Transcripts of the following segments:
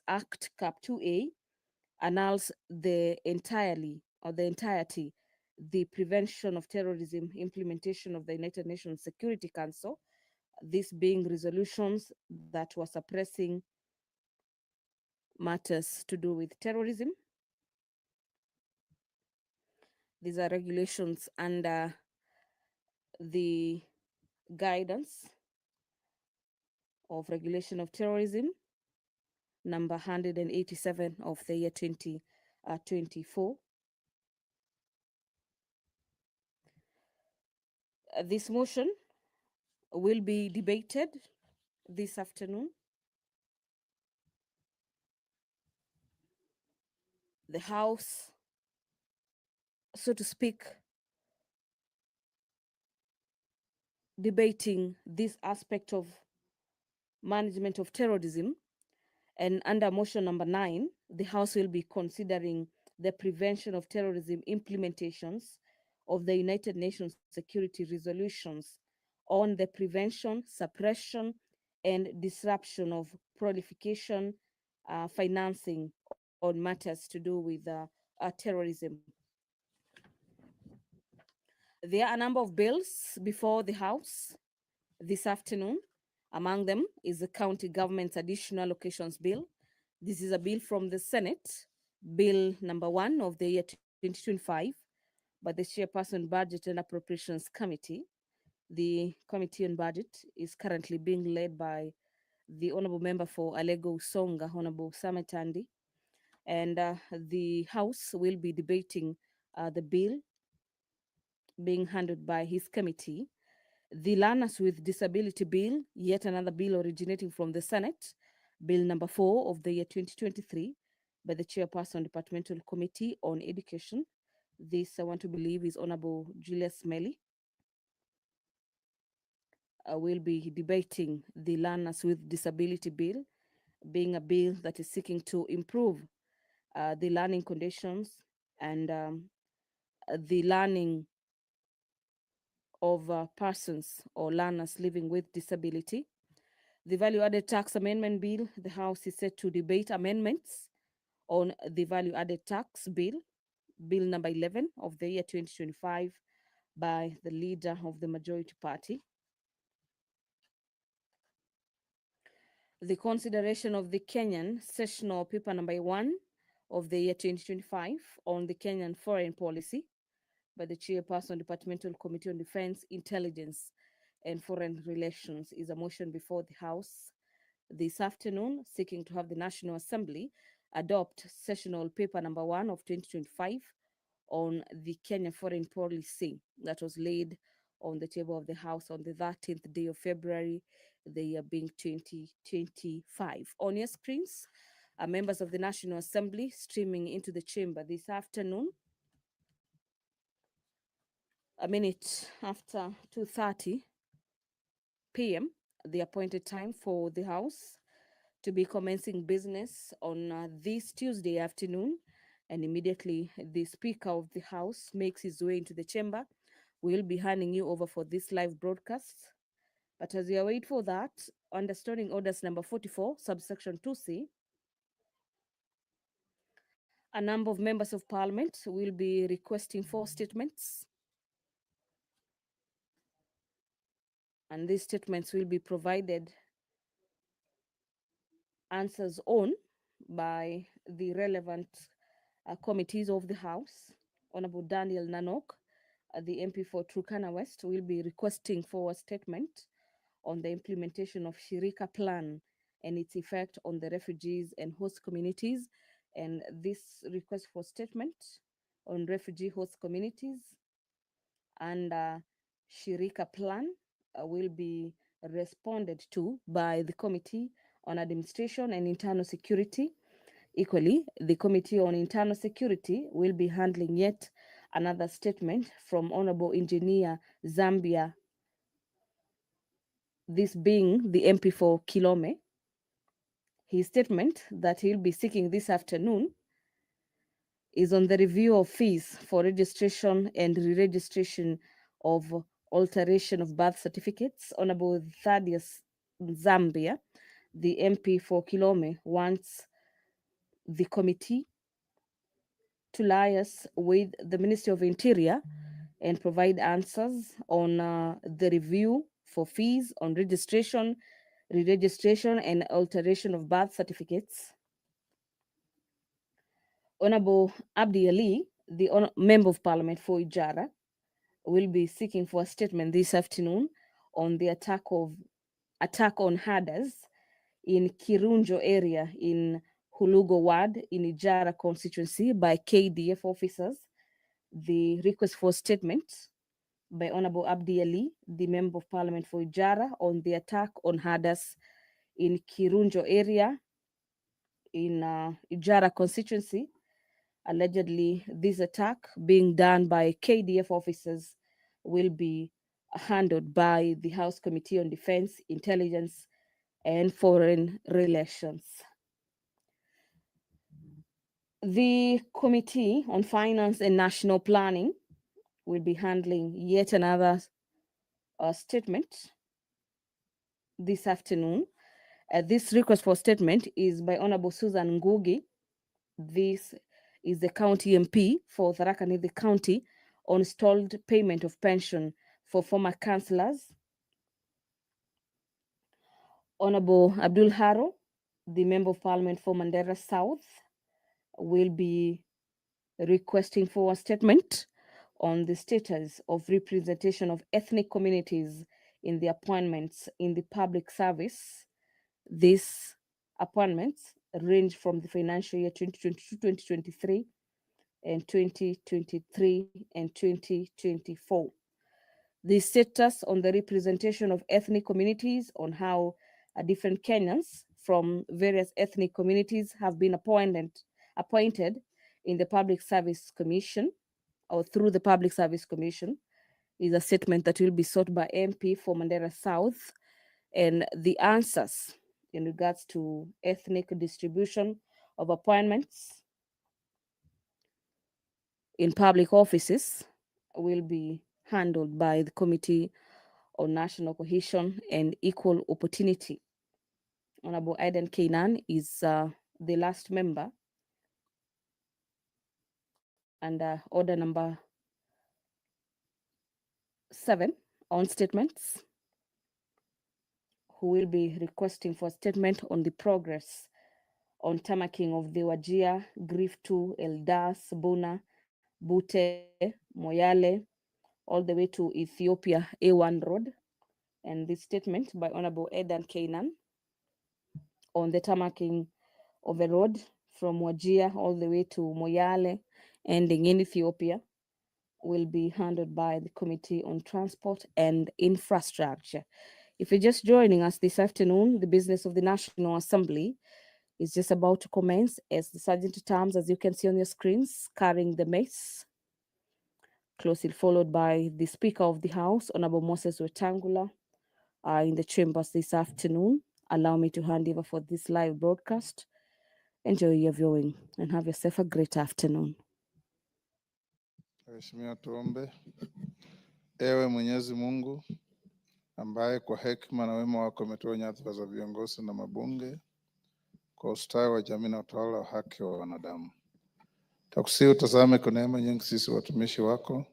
Act Cap 2A annuls the entirety the Prevention of Terrorism implementation of the United Nations Security Council, this being resolutions that were suppressing matters to do with terrorism. These are regulations under the guidance of regulation of terrorism, number 187 of the year 2024. This motion will be debated this afternoon. The House, so to speak, debating this aspect of management of terrorism. And under motion number 9, the House will be considering the prevention of terrorism implementations of the United Nations Security Resolutions on the prevention, suppression, and disruption of proliferation, financing on matters to do with terrorism. There are a number of bills before the House this afternoon. Among them is the County Government's Additional Allocations Bill. This is a bill from the Senate, Bill number 1 of the year 2025, by the Chairperson Budget and Appropriations Committee. The Committee on Budget is currently being led by the Honorable Member for Alego Usonga, Honorable Sametandi, and the House will be debating the bill being handled by his committee. The Learners with Disability Bill, yet another bill originating from the Senate, Bill number 4 of the year 2023, by the Chairperson Departmental Committee on Education. This, I want to believe, is Honorable Julius Melly. Will be debating the Learners with Disability Bill, being a bill that is seeking to improve the learning conditions and the learning of persons or learners living with disability. The Value Added Tax Amendment Bill, the House is set to debate amendments on the Value Added Tax Bill, Bill number 11 of the year 2025, by the leader of the majority party. The consideration of the Kenyan sessional paper number 1 of the year 2025 on the Kenyan foreign policy, by the Chairperson Departmental Committee on Defense, Intelligence, and Foreign Relations, is a motion before the House this afternoon, seeking to have the National Assembly adopt sessional paper number 1 of 2025 on the Kenya foreign policy that was laid on the table of the House on the 13th day of February, the year being 2025. On your screens are members of the National Assembly streaming into the chamber this afternoon, a minute after 2:30 p.m., the appointed time for the House to be commencing business on this Tuesday afternoon. And immediately the Speaker of the House makes his way into the chamber, we'll be handing you over for this live broadcast. But as you wait for that, under Standing Orders number 44, subsection 2C, a number of members of Parliament will be requesting 4 statements. And these statements will be provided answers on by the relevant committees of the House. Honorable Daniel Nanok, the MP for Turkana West, will be requesting for a statement on the implementation of Shirika Plan and its effect on the refugees and host communities. And this request for statement on refugee host communities and Shirika Plan will be responded to by the Committee on Administration and Internal Security. Equally, the Committee on Internal Security will be handling yet another statement from Honorable Engineer Zambia, this being the MP for Kilome. His statement that he'll be seeking this afternoon is on the review of fees for registration and re-registration of alteration of birth certificates. Honorable Thaddeus Zambia, the MP for Kilome, wants the committee to liaise with the Ministry of Interior and provide answers on the review for fees on registration, re-registration, and alteration of birth certificates. Honorable Abdi Ali, the Member of Parliament for Ijara, will be seeking for a statement this afternoon on the attack on herders in Kirunjo area in Hulugo Ward in Ijara constituency by KDF officers. The request for statement by Honorable Abdi Ali, the Member of Parliament for Ijara, on the attack on herders in Kirunjo area in Ijara constituency. Allegedly, this attack being done by KDF officers will be handled by the House Committee on Defense, Intelligence, and Foreign Relations. The Committee on Finance and National Planning will be handling yet another statement this afternoon. This request for statement is by Honorable Susan Ngugi. This is the county MP for Tharaka Nithi County on stalled payment of pension for former councillors. Honorable Abdul Haro, the Member of Parliament for Mandera South, will be requesting for a statement on the status of representation of ethnic communities in the appointments in the public service. These appointments range from the financial year 2022-2023 and 2023 and 2024. The status on the representation of ethnic communities, on how different Kenyans from various ethnic communities have been appointed in the Public Service Commission or through the Public Service Commission, is a statement that will be sought by MP for Mandera South, and the answers in regards to ethnic distribution of appointments in public offices will be handled by the Committee on National Cohesion and Equal Opportunity. Honorable Aidan Kainan is the last member under order number 7 on statements, who will be requesting for a statement on the progress on tamaking of the Wajir, Griftu, Eldas, Buna, Bute, Moyale, all the way to Ethiopia A1 Road. And this statement by Honorable Aidan Kainan on the tamaking of a road from Wajir all the way to Moyale, ending in Ethiopia, will be handled by the Committee on Transport and Infrastructure. If you're just joining us this afternoon, the business of the National Assembly is just about to commence as the Sergeant at Arms, as you can see on your screens, carrying the mace, closely followed by the Speaker of the House, Honorable Moses Wetangula, in the chambers this afternoon. Allow me to hand over for this live broadcast. Enjoy your viewing and have yourself a great afternoon. Mheshimiwa, tuombe. Ewe Mwenyezi Mungu ambaye kwa hekima na wema wako umetoa nyadhifa za viongozi na mabunge kwa ustawi wa jamii na utawala wa haki wa wanadamu, takusihi utazame kwa neema nyingi sisi watumishi wako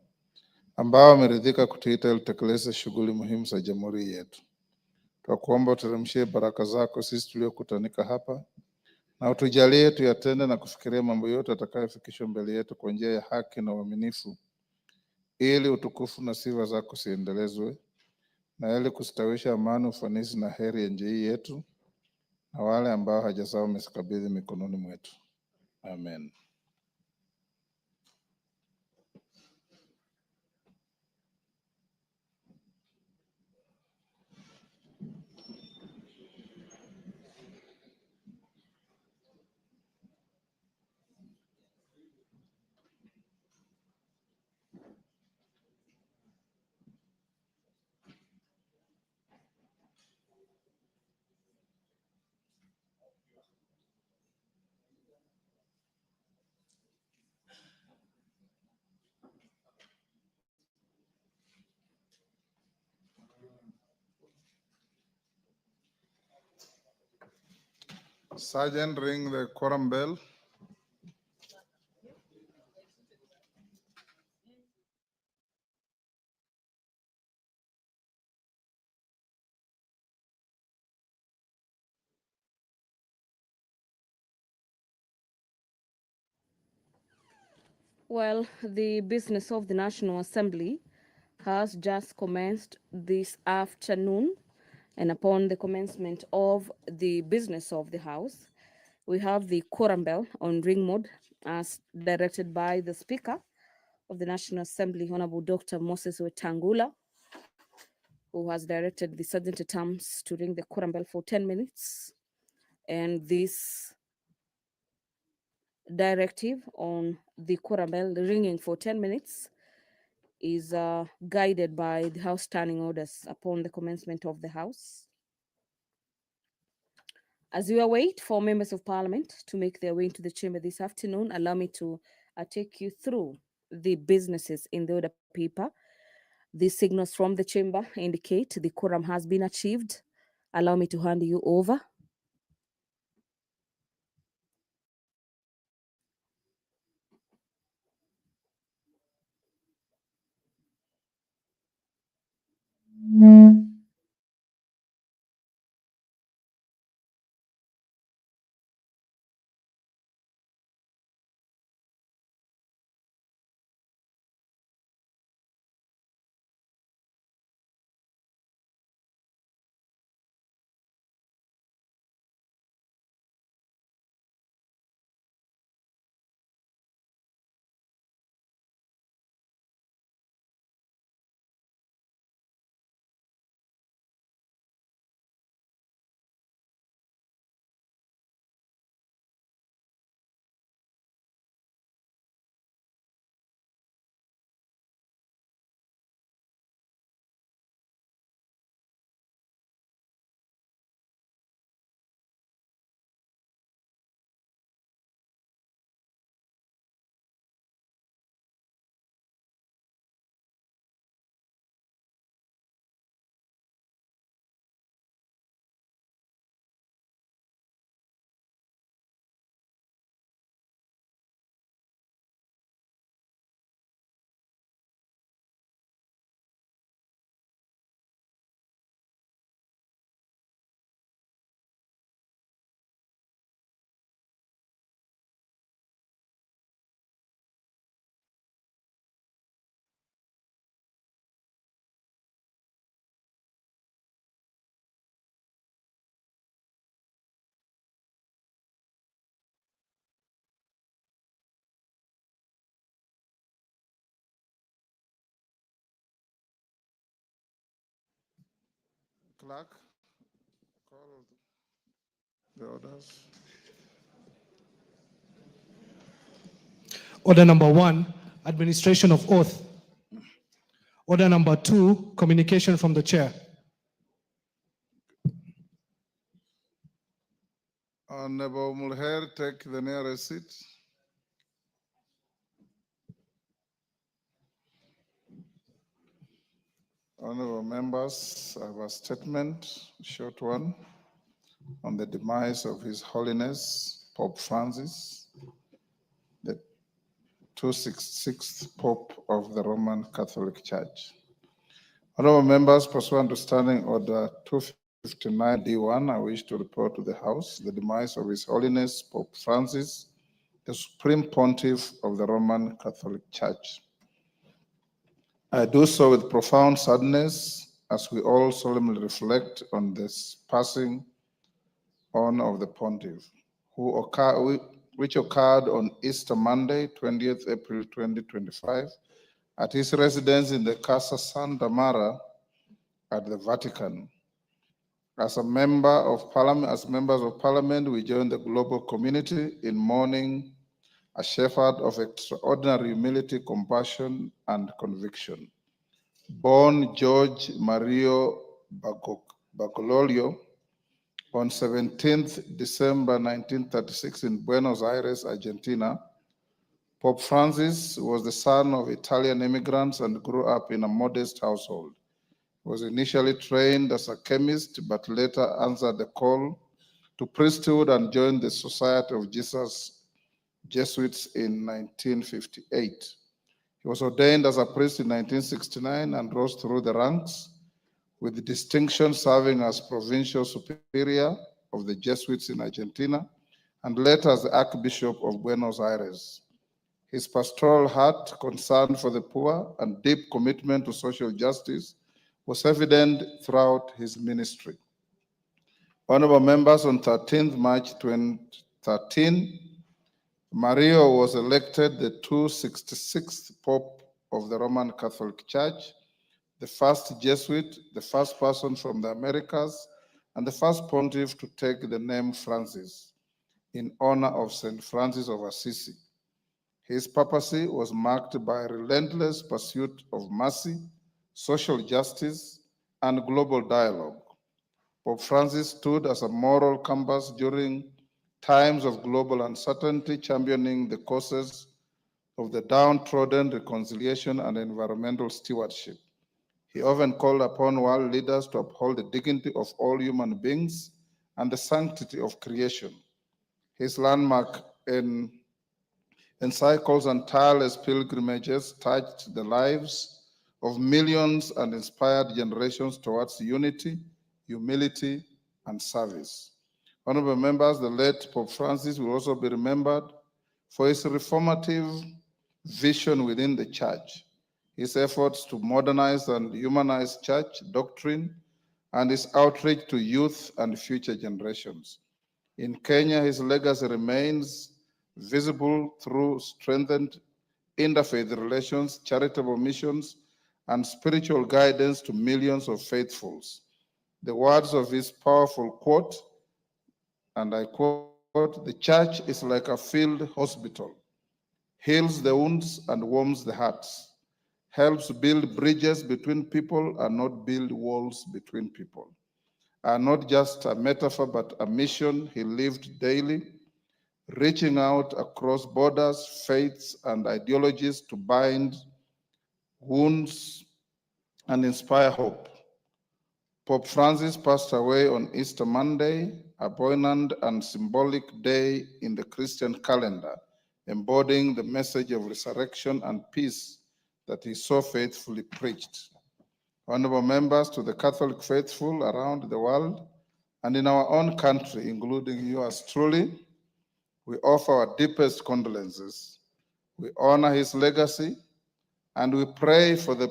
ambao wameridhika kutuita ili tutekeleze shughuli muhimu za jamhuri yetu. Twakuomba uteremshie baraka zako sisi tuliokutanika hapa, na utujalie tuyatende na kufikiria mambo yote atakayofikishwa mbele yetu kwa njia ya haki na uaminifu, ili utukufu na sifa zako siendelezwe, na ili kustawisha amani, ufanisi na heri ya nchi yetu na wale ambao haja zao umezikabidhi mikononi mwetu. Amen. Sergeant, ring the quorum bell. Well, the business of the National Assembly has just commenced this afternoon, and upon the commencement of the business of the House, we have the quorum bell on ring mode as directed by the Speaker of the National Assembly, Honorable Dr. Moses Wetangula, who has directed the Sergeant at Arms to ring the quorum bell for 10 minutes. And this directive on the quorum bell ringing for 10 minutes is guided by the House standing orders upon the commencement of the House. As we await for members of Parliament to make their way into the chamber this afternoon, allow me to take you through the businesses in the order paper. The signals from the chamber indicate the quorum has been achieved. Allow me to hand you over. Clerk, call the orders. Order number 1, administration of oath. Order number 2, communication from the chair. Honorable Mulher, take the nearest seat. Honorable members, I have a statement, a short one, on the demise of His Holiness Pope Francis, the 266th Pope of the Roman Catholic Church. Honorable members, pursuant to Standing Order 259D1, I wish to report to the House the demise of His Holiness Pope Francis, the Supreme Pontiff of the Roman Catholic Church. I do so with profound sadness as we all solemnly reflect on this passing on of the Pontiff, which occurred on Easter Monday, 20th April 2025, at his residence in the Casa Santa Mara at the Vatican. As members of Parliament, we join the global community in mourning a shepherd of extraordinary humility, compassion, and conviction. Born George Mario Bacololio on 17th December 1936 in Buenos Aires, Argentina, Pope Francis was the son of Italian immigrants and grew up in a modest household. He was initially trained as a chemist, but later answered the call to priesthood and joined the Society of Jesus Jesuits in 1958. He was ordained as a priest in 1969 and rose through the ranks, with distinction serving as provincial superior of the Jesuits in Argentina and later as the Archbishop of Buenos Aires. His pastoral heart, concern for the poor, and deep commitment to social justice was evident throughout his ministry. Honorable members, on 13th March 2013, Mario was elected the 266th Pope of the Roman Catholic Church, the first Jesuit, the first person from the Americas, and the first pontiff to take the name Francis in honor of St. Francis of Assisi. His papacy was marked by a relentless pursuit of mercy, social justice, and global dialogue. Pope Francis stood as a moral compass during times of global uncertainty, championing the causes of the downtrodden, reconciliation, and environmental stewardship. He often called upon world leaders to uphold the dignity of all human beings and the sanctity of creation. His landmark encyclicals and tireless pilgrimages touched the lives of millions and inspired generations towards unity, humility, and service. Honorable members, the late Pope Francis will also be remembered for his reformative vision within the church, his efforts to modernize and humanize church doctrine, and his outreach to youth and future generations. In Kenya, his legacy remains visible through strengthened interfaith relations, charitable missions, and spiritual guidance to millions of faithfuls. The words of his powerful quote, and I quote, "The church is like a field hospital, heals the wounds and warms the hearts, helps build bridges between people and not build walls between people," are not just a metaphor, but a mission he lived daily, reaching out across borders, faiths, and ideologies to bind wounds and inspire hope. Pope Francis passed away on Easter Monday, a poignant and symbolic day in the Christian calendar, embodying the message of resurrection and peace that he so faithfully preached. Honorable members, to the Catholic faithful around the world and in our own country, including yours truly, we offer our deepest condolences. We honor his legacy and we pray for the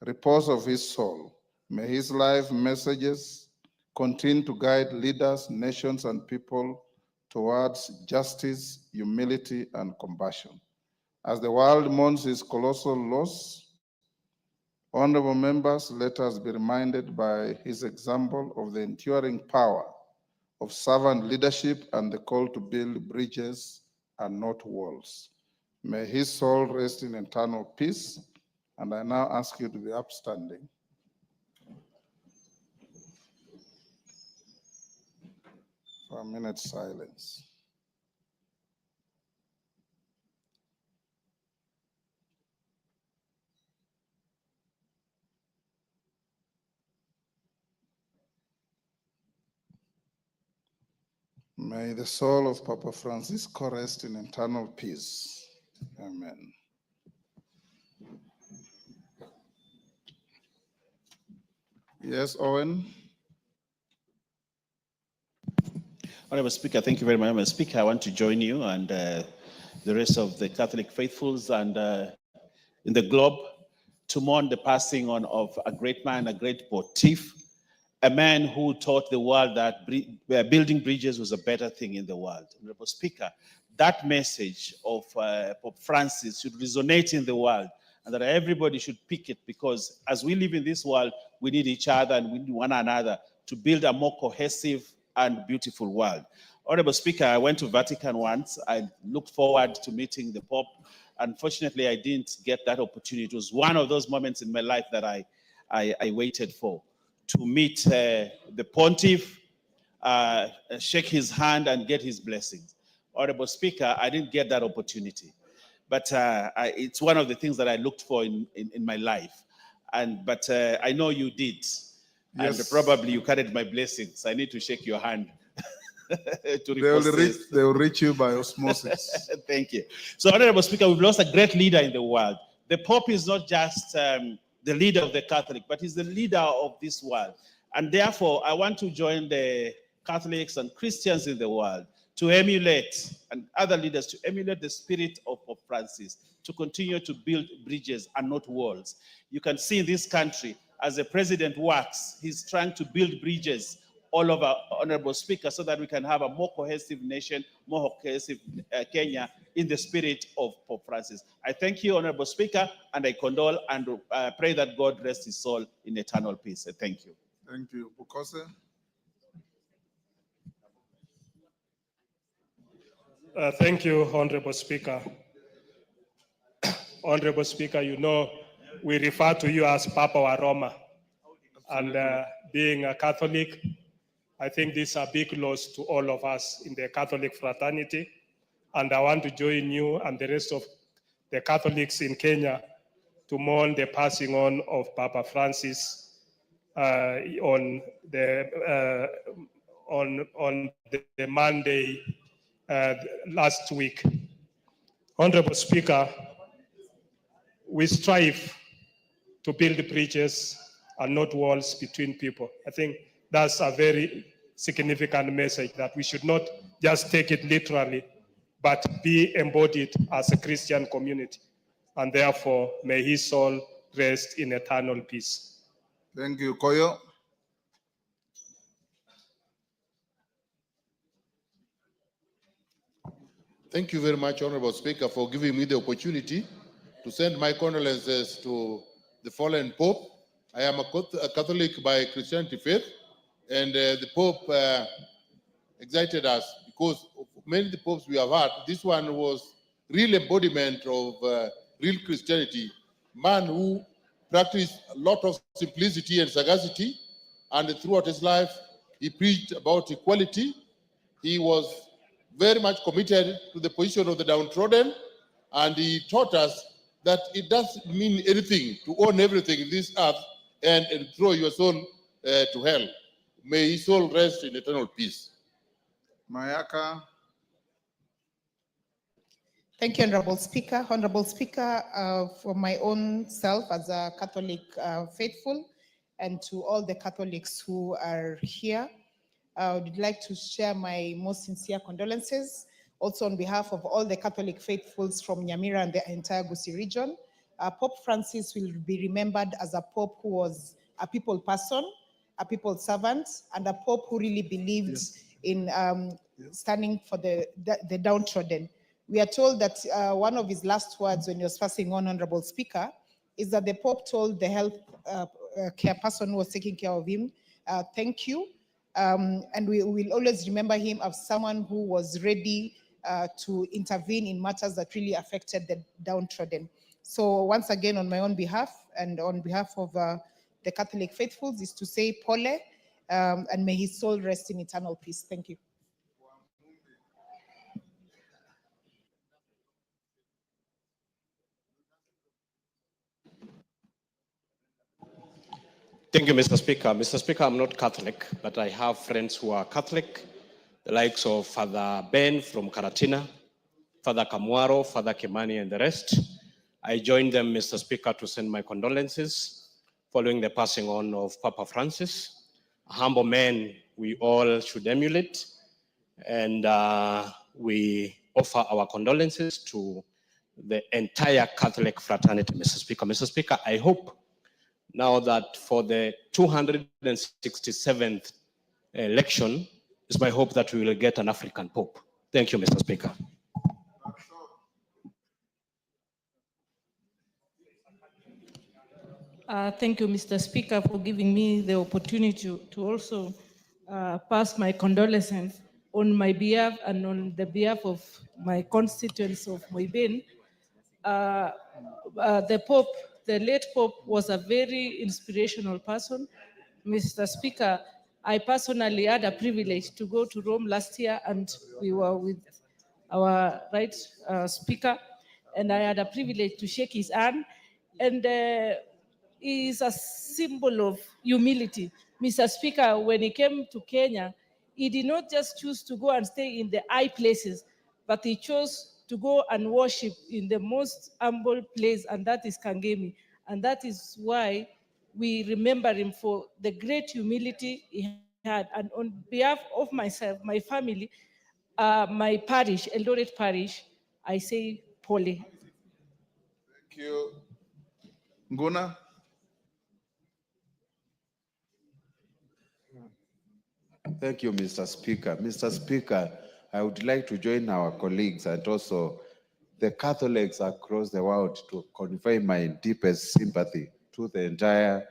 repose of his soul. May his life messages continue to guide leaders, nations, and people towards justice, humility, and compassion. As the world mourns his colossal loss, honorable members, let us be reminded by his example of the enduring power of servant leadership and the call to build bridges and not walls. May his soul rest in eternal peace. And I now ask you to be upstanding. For a minute's silence. May the soul of Papa Francisco rest in eternal peace. Amen. Yes, Owen? Honorable Speaker, thank you very much. Honorable Speaker, I want to join you and the rest of the Catholic faithfuls and in the globe to mourn the passing on of a great man, a great pontiff, a man who taught the world that building bridges was a better thing in the world. Honorable Speaker, that message of Pope Francis should resonate in the world, and that everybody should pick it, because as we live in this world, we need each other and we need one another to build a more cohesive and beautiful world. Honorable Speaker, I went to Vatican once. I looked forward to meeting the Pope. Unfortunately, I didn't get that opportunity. It was one of those moments in my life that I waited for, to meet the Pontiff, shake his hand and get his blessings. Honorable Speaker, I didn't get that opportunity. But it's one of the things that I looked for in my life. But I know you did. Yes. And probably you carried my blessings. I need to shake your hand. They will reach you by osmosis. Thank you. So, Honorable Speaker, we've lost a great leader in the world. The Pope is not just the leader of the Catholic, but he's the leader of this world. And therefore, I want to join the Catholics and Christians in the world to emulate, and other leaders to emulate the spirit of Francis to continue to build bridges and not walls. You can see in this country, as the president works, he's trying to build bridges all over, Honorable Speaker, so that we can have a more cohesive nation, more cohesive Kenya in the spirit of Pope Francis. I thank you, Honorable Speaker, and I condole and pray that God rest his soul in eternal peace. Thank you. Thank you. Bukose? Thank you, Honorable Speaker. Honorable Speaker, you know, we refer to you as Papa wa Roma. And being a Catholic, I think this is a big loss to all of us in the Catholic fraternity. And I want to join you and the rest of the Catholics in Kenya to mourn the passing on of Papa Francis on the Monday last week. Honorable Speaker, we strive to build bridges and not walls between people. I think that's a very significant message that we should not just take it literally, but be embodied as a Christian community. And therefore, may his soul rest in eternal peace. Thank you. Koyo? Thank you very much, Honorable Speaker, for giving me the opportunity to send my condolences to the fallen Pope. I am a Catholic by Christianity faith, and the Pope excited us because of many of the popes we have had. This one was real embodiment of real Christianity, man who practiced a lot of simplicity and sagacity, and throughout his life, he preached about equality. He was very much committed to the position of the downtrodden, and he taught us that it doesn't mean anything to own everything in this earth and throw your soul to hell. May his soul rest in eternal peace. Mayaka? Thank you, Honorable Speaker. Honorable Speaker, for my own self as a Catholic faithful, and to all the Catholics who are here, I would like to share my most sincere condolences. Also on behalf of all the Catholic faithfuls from Nyamira and the entire Gusii region, Pope Francis will be remembered as a Pope who was a people person, a people servant, and a Pope who really believed in standing for the downtrodden. We are told that one of his last words when he was passing on, Honorable Speaker, is that the Pope told the health care person who was taking care of him, thank you. And we will always remember him as someone who was ready to intervene in matters that really affected the downtrodden. So once again, on my own behalf and on behalf of the Catholic faithfuls, is to say Pole, and may his soul rest in eternal peace. Thank you. Thank you, Mr. Speaker. Mr. Speaker, I'm not Catholic, but I have friends who are Catholic, the likes of Father Ben from Karatina, Father Kamwaro, Father Kimani, and the rest. I join them, Mr. Speaker, to send my condolences following the passing on of Papa Francis, a humble man we all should emulate, and we offer our condolences to the entire Catholic fraternity, Mr. Speaker. Mr. Speaker, I hope now that for the 267th election, it's my hope that we will get an African Pope. Thank you, Mr. Speaker. Thank you, Mr. Speaker, for giving me the opportunity to also pass my condolences on my behalf and on the behalf of my constituents of Moibin. The Pope, the late Pope, was a very inspirational person. Mr. Speaker, I personally had a privilege to go to Rome last year, and we were with our speaker, and I had a privilege to shake his hand, and he is a symbol of humility. Mr. Speaker, when he came to Kenya, he did not just choose to go and stay in the high places, but he chose to go and worship in the most humble place, and that is Kangemi. And that is why we remember him for the great humility he had. And on behalf of myself, my family, my parish, Eldoret Parish, I say Pole. Thank you. Nguna? Thank you, Mr. Speaker. Mr. Speaker, I would like to join our colleagues and also the Catholics across the world to convey my deepest sympathy to the entire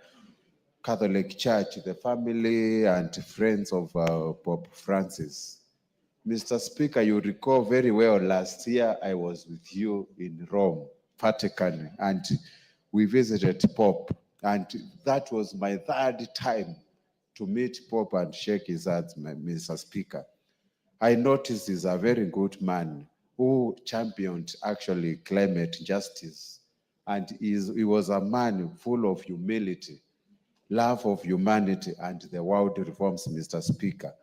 Catholic Church, the family and friends of Pope Francis. Mr. Speaker, you recall very well last year I was with you in Rome, Vatican, and we visited Pope, and that was my third time to meet Pope and shake his hand, Mr. Speaker. I noticed he's a very good man who championed actually climate justice, and he was a man full of humility, love of humanity, and the world reforms, Mr. Speaker.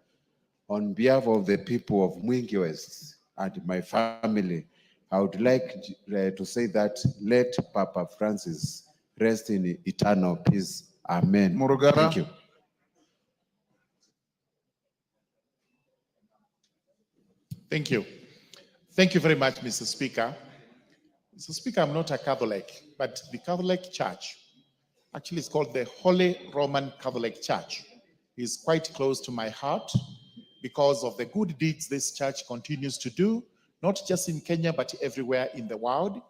On behalf of the people of Mwingi West and my family, I would like to say that let Papa Francis rest in eternal peace. Amen. Murugara. Thank you. Thank you. Thank you very much, Mr. Speaker. Mr. Speaker, I'm not a Catholic, but the Catholic Church, actually it's called the Holy Roman Catholic Church, is quite close to my heart because of the good deeds this church continues to do, not just in Kenya, but everywhere in the world.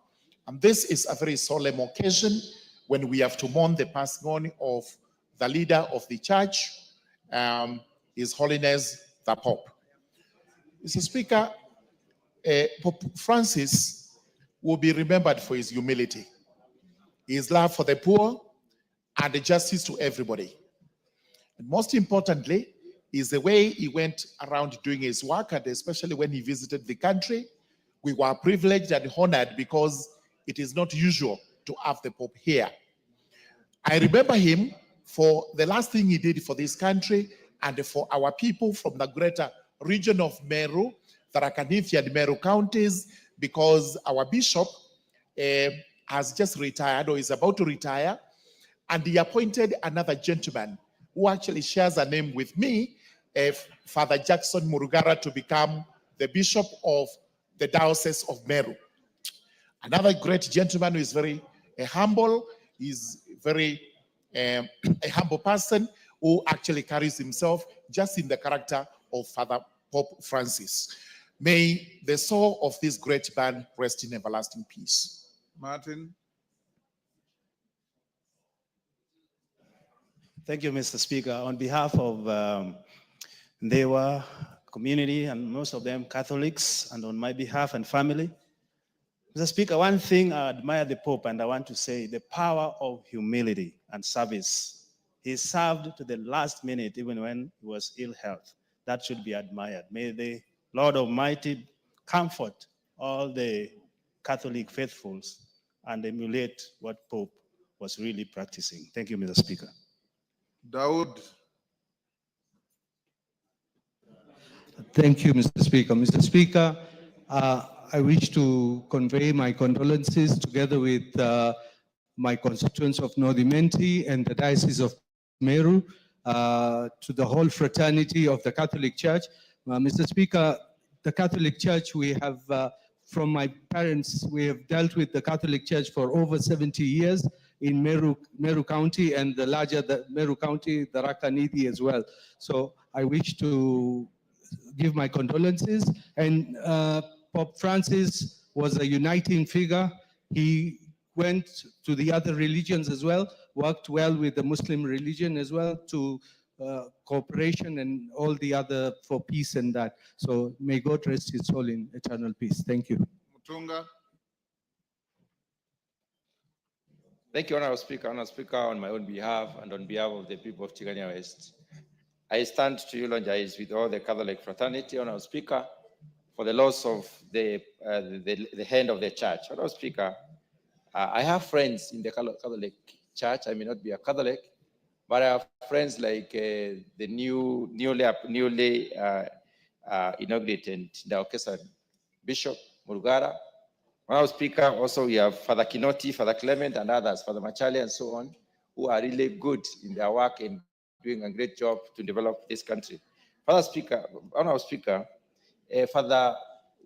And this is a very solemn occasion when we have to mourn the passing on of the leader of the church, His Holiness the Pope. Mr. Speaker, Pope Francis will be remembered for his humility, his love for the poor, and the justice to everybody. And most importantly, is the way he went around doing his work, and especially when he visited the country. We were privileged and honored because it is not usual to have the Pope here. I remember him for the last thing he did for this country and for our people from the greater region of Meru, Tharaka Nithi and Meru counties, because our bishop has just retired or is about to retire, and he appointed another gentleman who actually shares a name with me, Father Jackson Murugara, to become the bishop of the Diocese of Meru. Another great gentleman who is very humble, is very a humble person who actually carries himself just in the character of Father Pope Francis. May the soul of this great man rest in everlasting peace. Martin? Thank you, Mr. Speaker. On behalf of Ndewa community, and most of them Catholics, and on my behalf and family, Mr. Speaker, one thing I admire the Pope, and I want to say the power of humility and service. He served to the last minute, even when he was ill health. That should be admired. May the Lord Almighty comfort all the Catholic faithfuls and emulate what Pope was really practicing. Thank you, Mr. Speaker. Daud? Thank you, Mr. Speaker. Mr. Speaker, I wish to convey my condolences together with my constituents of North Imenti and the Diocese of Meru to the whole fraternity of the Catholic Church. Mr. Speaker, the Catholic Church, we have, from my parents, we have dealt with the Catholic Church for over 70 years in Meru County and the larger Meru County, the Tharaka Nithi as well. So I wish to give my condolences. And Pope Francis was a uniting figure. He went to the other religions as well, worked well with the Muslim religion as well to cooperation and all the other for peace and that. So may God rest his soul in eternal peace. Thank you. Mutunga? Thank you, Honorable Speaker. Honorable Speaker, on my own behalf and on behalf of the people of Tigania West, I stand to eulogize with all the Catholic fraternity, Honorable Speaker, for the loss of the hand of the church. Honorable Speaker, I have friends in the Catholic Church. I may not be a Catholic, but I have friends like the newly inaugurated Diocesan Bishop Murugara. Honorable Speaker, also we have Father Kinoti, Father Clement, and others, Father Machali, and so on, who are really good in their work and doing a great job to develop this country. Father Speaker, Honorable Speaker, Father,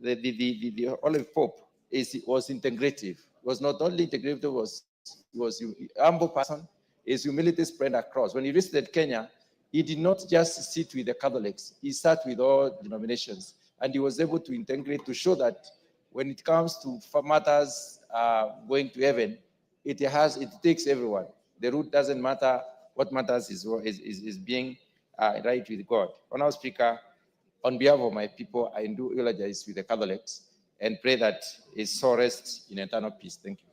the Holy Pope was integrative. was not only integrated, was a humble person. His humility spread across. When he visited Kenya, he did not just sit with the Catholics, he sat with all denominations. And he was able to integrate to show that when it comes to matters going to heaven, it takes everyone. The root doesn't matter. What matters is being right with God. Honorable Speaker, on behalf of my people, I do eulogize with the Catholics and pray that his soul rests in eternal peace. Thank you.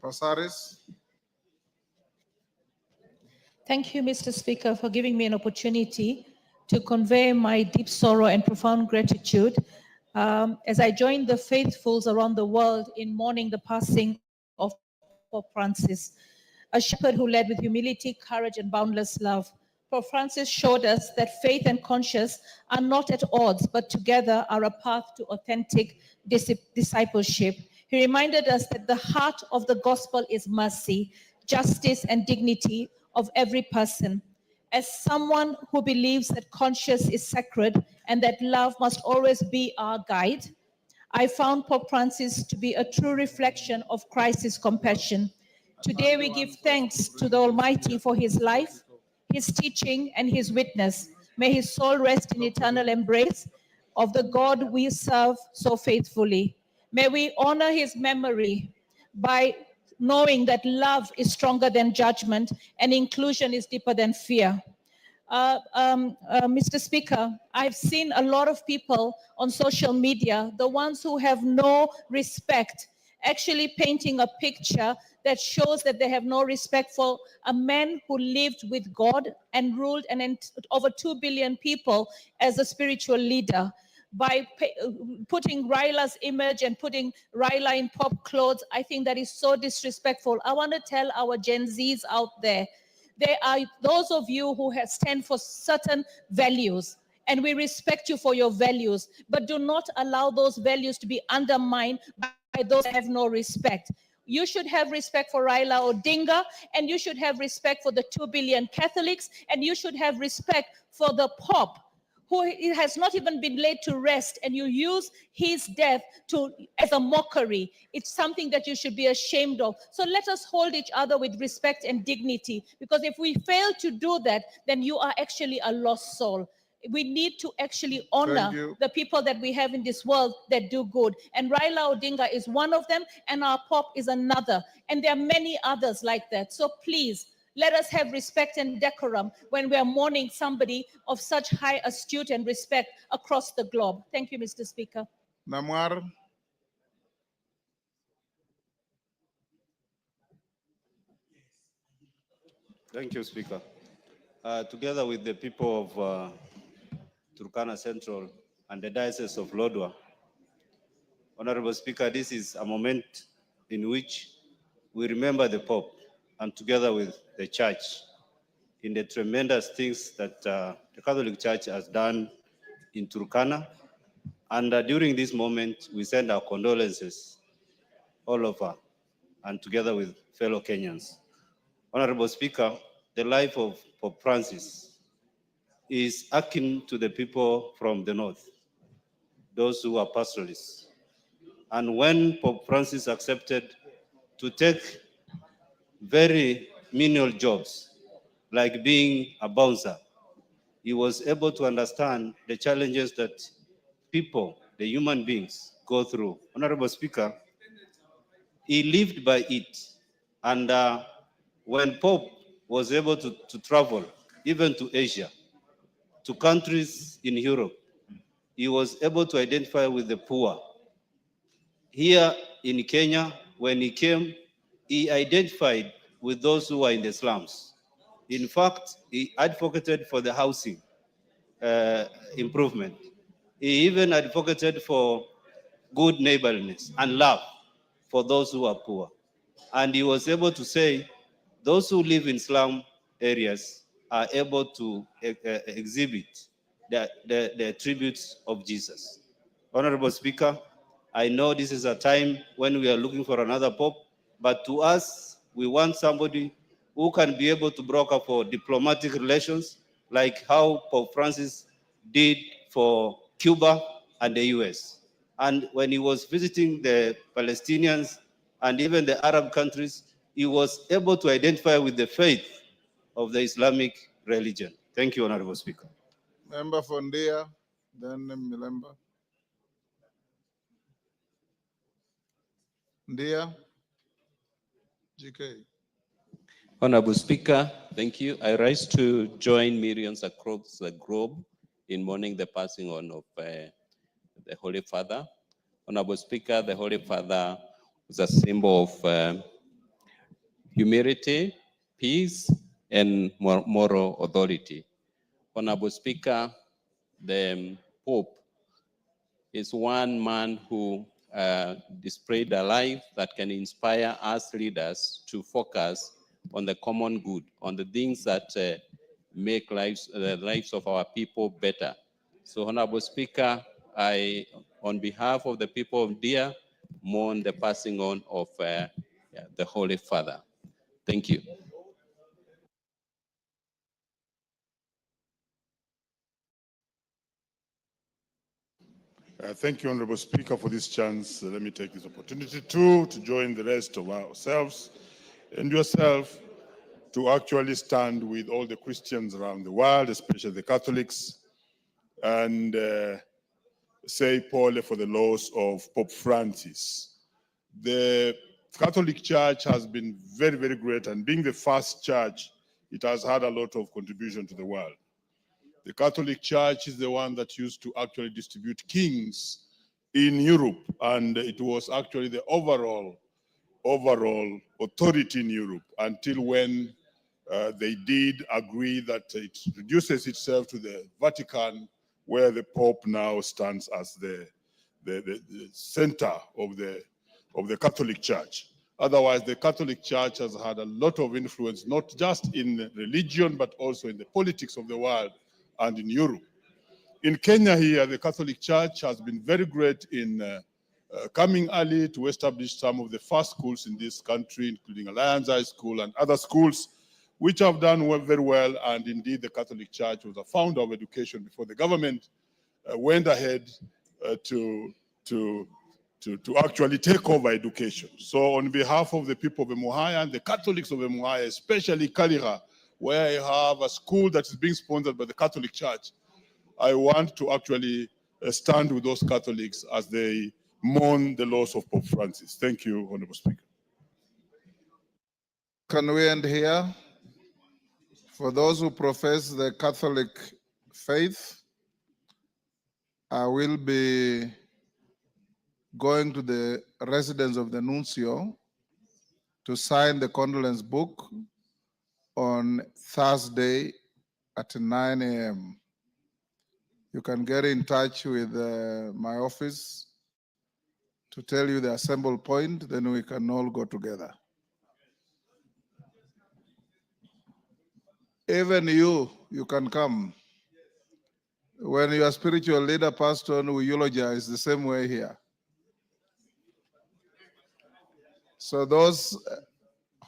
Pasaris. Thank you, Mr. Speaker, for giving me an opportunity to convey my deep sorrow and profound gratitude as I join the faithfuls around the world in mourning the passing of Pope Francis, a shepherd who led with humility, courage, and boundless love. Pope Francis showed us that faith and conscience are not at odds, but together are a path to authentic discipleship. He reminded us that the heart of the gospel is mercy, justice, and dignity of every person. As someone who believes that conscience is sacred and that love must always be our guide, I found Pope Francis to be a true reflection of Christ's compassion. Today we give thanks to the Almighty for his life, his teaching, and his witness. May his soul rest in eternal embrace of the God we serve so faithfully. May we honor his memory by knowing that love is stronger than judgment and inclusion is deeper than fear. Mr. Speaker, I've seen a lot of people on social media, the ones who have no respect, actually painting a picture that shows that they have no respect for a man who lived with God and ruled over 2 billion people as a spiritual leader. By putting Raila's image and putting Raila in pop clothes, I think that is so disrespectful. I want to tell our Gen Zs out there are those of you who stand for certain values, and we respect you for your values, but do not allow those values to be undermined by those who have no respect. You should have respect for Raila Odinga, and you should have respect for the 2 billion Catholics, and you should have respect for the Pope, who has not even been laid to rest, and you use his death as a mockery. It's something that you should be ashamed of. So let us hold each other with respect and dignity, because if we fail to do that, then you are actually a lost soul. We need to actually honor the people that we have in this world that do good. And Raila Odinga is one of them, and our Pope is another. And there are many others like that. So please, let us have respect and decorum when we are mourning somebody of such high astute and respect across the globe. Thank you, Mr. Speaker. Namwar. Thank you, Speaker. Together with the people of Turkana Central and the Diocese of Lodwar, Honorable Speaker, this is a moment in which we remember the Pope and together with the Church in the tremendous things that the Catholic Church has done in Turkana. And during this moment, we send our condolences all over and together with fellow Kenyans. Honorable Speaker, the life of Pope Francis is akin to the people from the north, those who are pastoralists. And when Pope Francis accepted to take very menial jobs, like being a bouncer, he was able to understand the challenges that people, the human beings, go through. Honorable Speaker, he lived by it. And when Pope was able to travel, even to Asia, to countries in Europe, he was able to identify with the poor. Here in Kenya, when he came, he identified with those who are in the slums. In fact, he advocated for the housing improvement. He even advocated for good neighborliness and love for those who are poor. And he was able to say, those who live in slum areas are able to exhibit the attributes of Jesus. Honorable Speaker, I know this is a time when we are looking for another Pope, but to us, we want somebody who can be able to broker for diplomatic relations, like how Pope Francis did for Cuba and the US. And when he was visiting the Palestinians and even the Arab countries, he was able to identify with the faith of the Islamic religion. Thank you, Honorable Speaker. Member for Ndia, then Milemba. Ndia, GK. Honorable Speaker, thank you. I rise to join millions across the globe in mourning the passing on of the Holy Father. Honorable Speaker, the Holy Father was a symbol of humility, peace, and moral authority. Honorable Speaker, the Pope is one man who displayed a life that can inspire us leaders to focus on the common good, on the things that make the lives of our people better. So, Honorable Speaker, I, on behalf of the people of Dia, mourn the passing on of the Holy Father. Thank you. Thank you, Honorable Speaker, for this chance. Let me take this opportunity to join the rest of ourselves and yourself to actually stand with all the Christians around the world, especially the Catholics, and say Paul for the loss of Pope Francis. The Catholic Church has been very, very great, and being the first church, it has had a lot of contribution to the world. The Catholic Church is the one that used to actually distribute kings in Europe, and it was actually the overall authority in Europe until when they did agree that it reduces itself to the Vatican, where the Pope now stands as the center of the Catholic Church. Otherwise, the Catholic Church has had a lot of influence, not just in religion, but also in the politics of the world and in Europe. In Kenya here, the Catholic Church has been very great in coming early to establish some of the first schools in this country, including Alliance High School and other schools, which have done very well. And indeed, the Catholic Church was a founder of education before the government went ahead to actually take over education. So on behalf of the people of Emuhaya and the Catholics of Emuhaya, especially Kalira, where I have a school that is being sponsored by the Catholic Church, I want to actually stand with those Catholics as they mourn the loss of Pope Francis. Thank you, Honorable Speaker. Can we end here? For those who profess the Catholic faith, I will be going to the residence of the nuncio to sign the condolence book on Thursday at 9 a.m. You can get in touch with my office to tell you the assemble point, then we can all go together. Even you can come. When your spiritual leader passed on, we eulogize the same way here. So those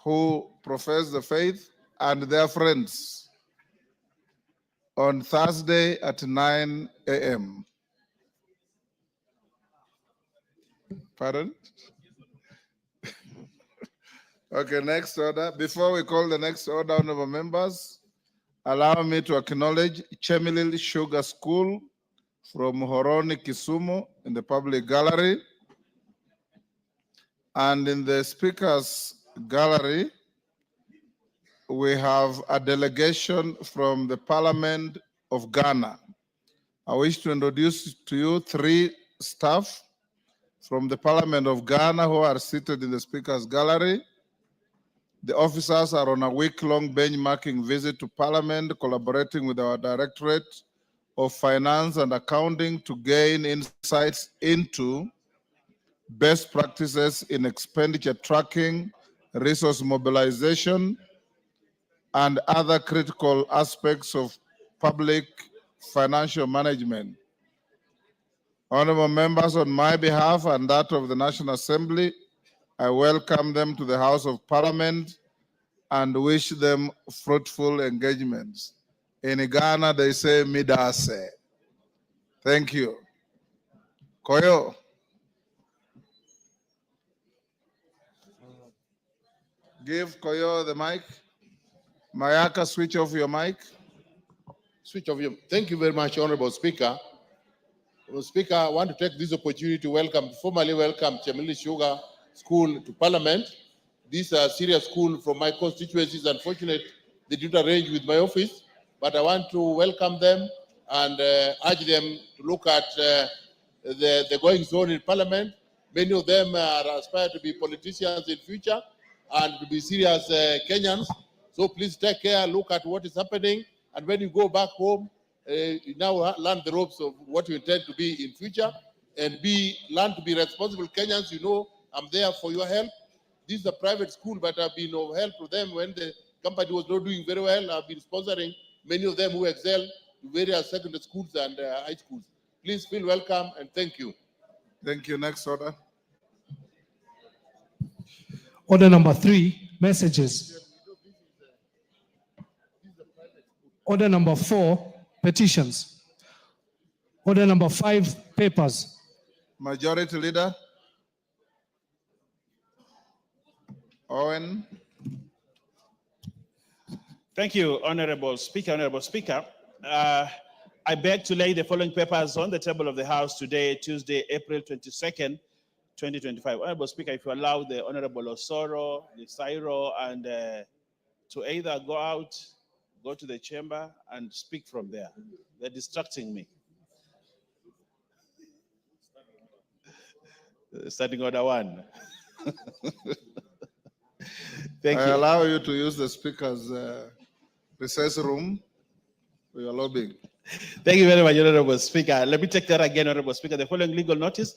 who profess the faith and their friends on Thursday at 9 a.m. Pardon? Okay, next order. Before we call the next order, honorable members, allow me to acknowledge Chemilil Sugar School from Horoni, Kisumu in the public gallery. And in the speakers gallery, we have a delegation from the Parliament of Ghana. I wish to introduce to you 3 staff from the Parliament of Ghana who are seated in the speakers gallery. The officers are on a week-long benchmarking visit to Parliament, collaborating with our Directorate of Finance and Accounting to gain insights into best practices in expenditure tracking, resource mobilization, and other critical aspects of public financial management. Honorable members, on my behalf and that of the National Assembly, I welcome them to the House of Parliament and wish them fruitful engagements. In Ghana, they say midase. Thank you. Koyo. Give Koyo the mic. Mayaka, switch off your mic. Switch off your. Thank you very much, Honorable Speaker. Honorable Speaker, I want to take this opportunity to formally welcome Chamili Sugar School to Parliament. This is a serious school from my constituency. It's unfortunate they didn't arrange with my office, but I want to welcome them and urge them to look at the goings on in Parliament. Many of them are aspired to be politicians in future and to be serious Kenyans. So please take care, look at what is happening, and when you go back home, you now learn the ropes of what you intend to be in future, and learn to be responsible Kenyans. You know, I'm there for your help. This is a private school, but I've been of help to them when the company was not doing very well. I've been sponsoring many of them who excel to various secondary schools and high schools. Please feel welcome and thank you. Thank you. Next order. Order number 3, messages. Order number 4, petitions. Order number 5, papers. Majority Leader. Owen. Thank you, Honorable Speaker. Honorable Speaker, I beg to lay the following papers on the table of the House today, Tuesday, April 22nd, 2025. Honorable Speaker, if you allow the Honorable Osoro, the Sairo, and to either go out, go to the chamber, and speak from there. They're distracting me. Starting order 1. Thank I you. allow you to use the speaker's recess room for your lobbying. Thank you very much, Honorable Speaker. Let me take that again, Honorable Speaker. The following legal notice.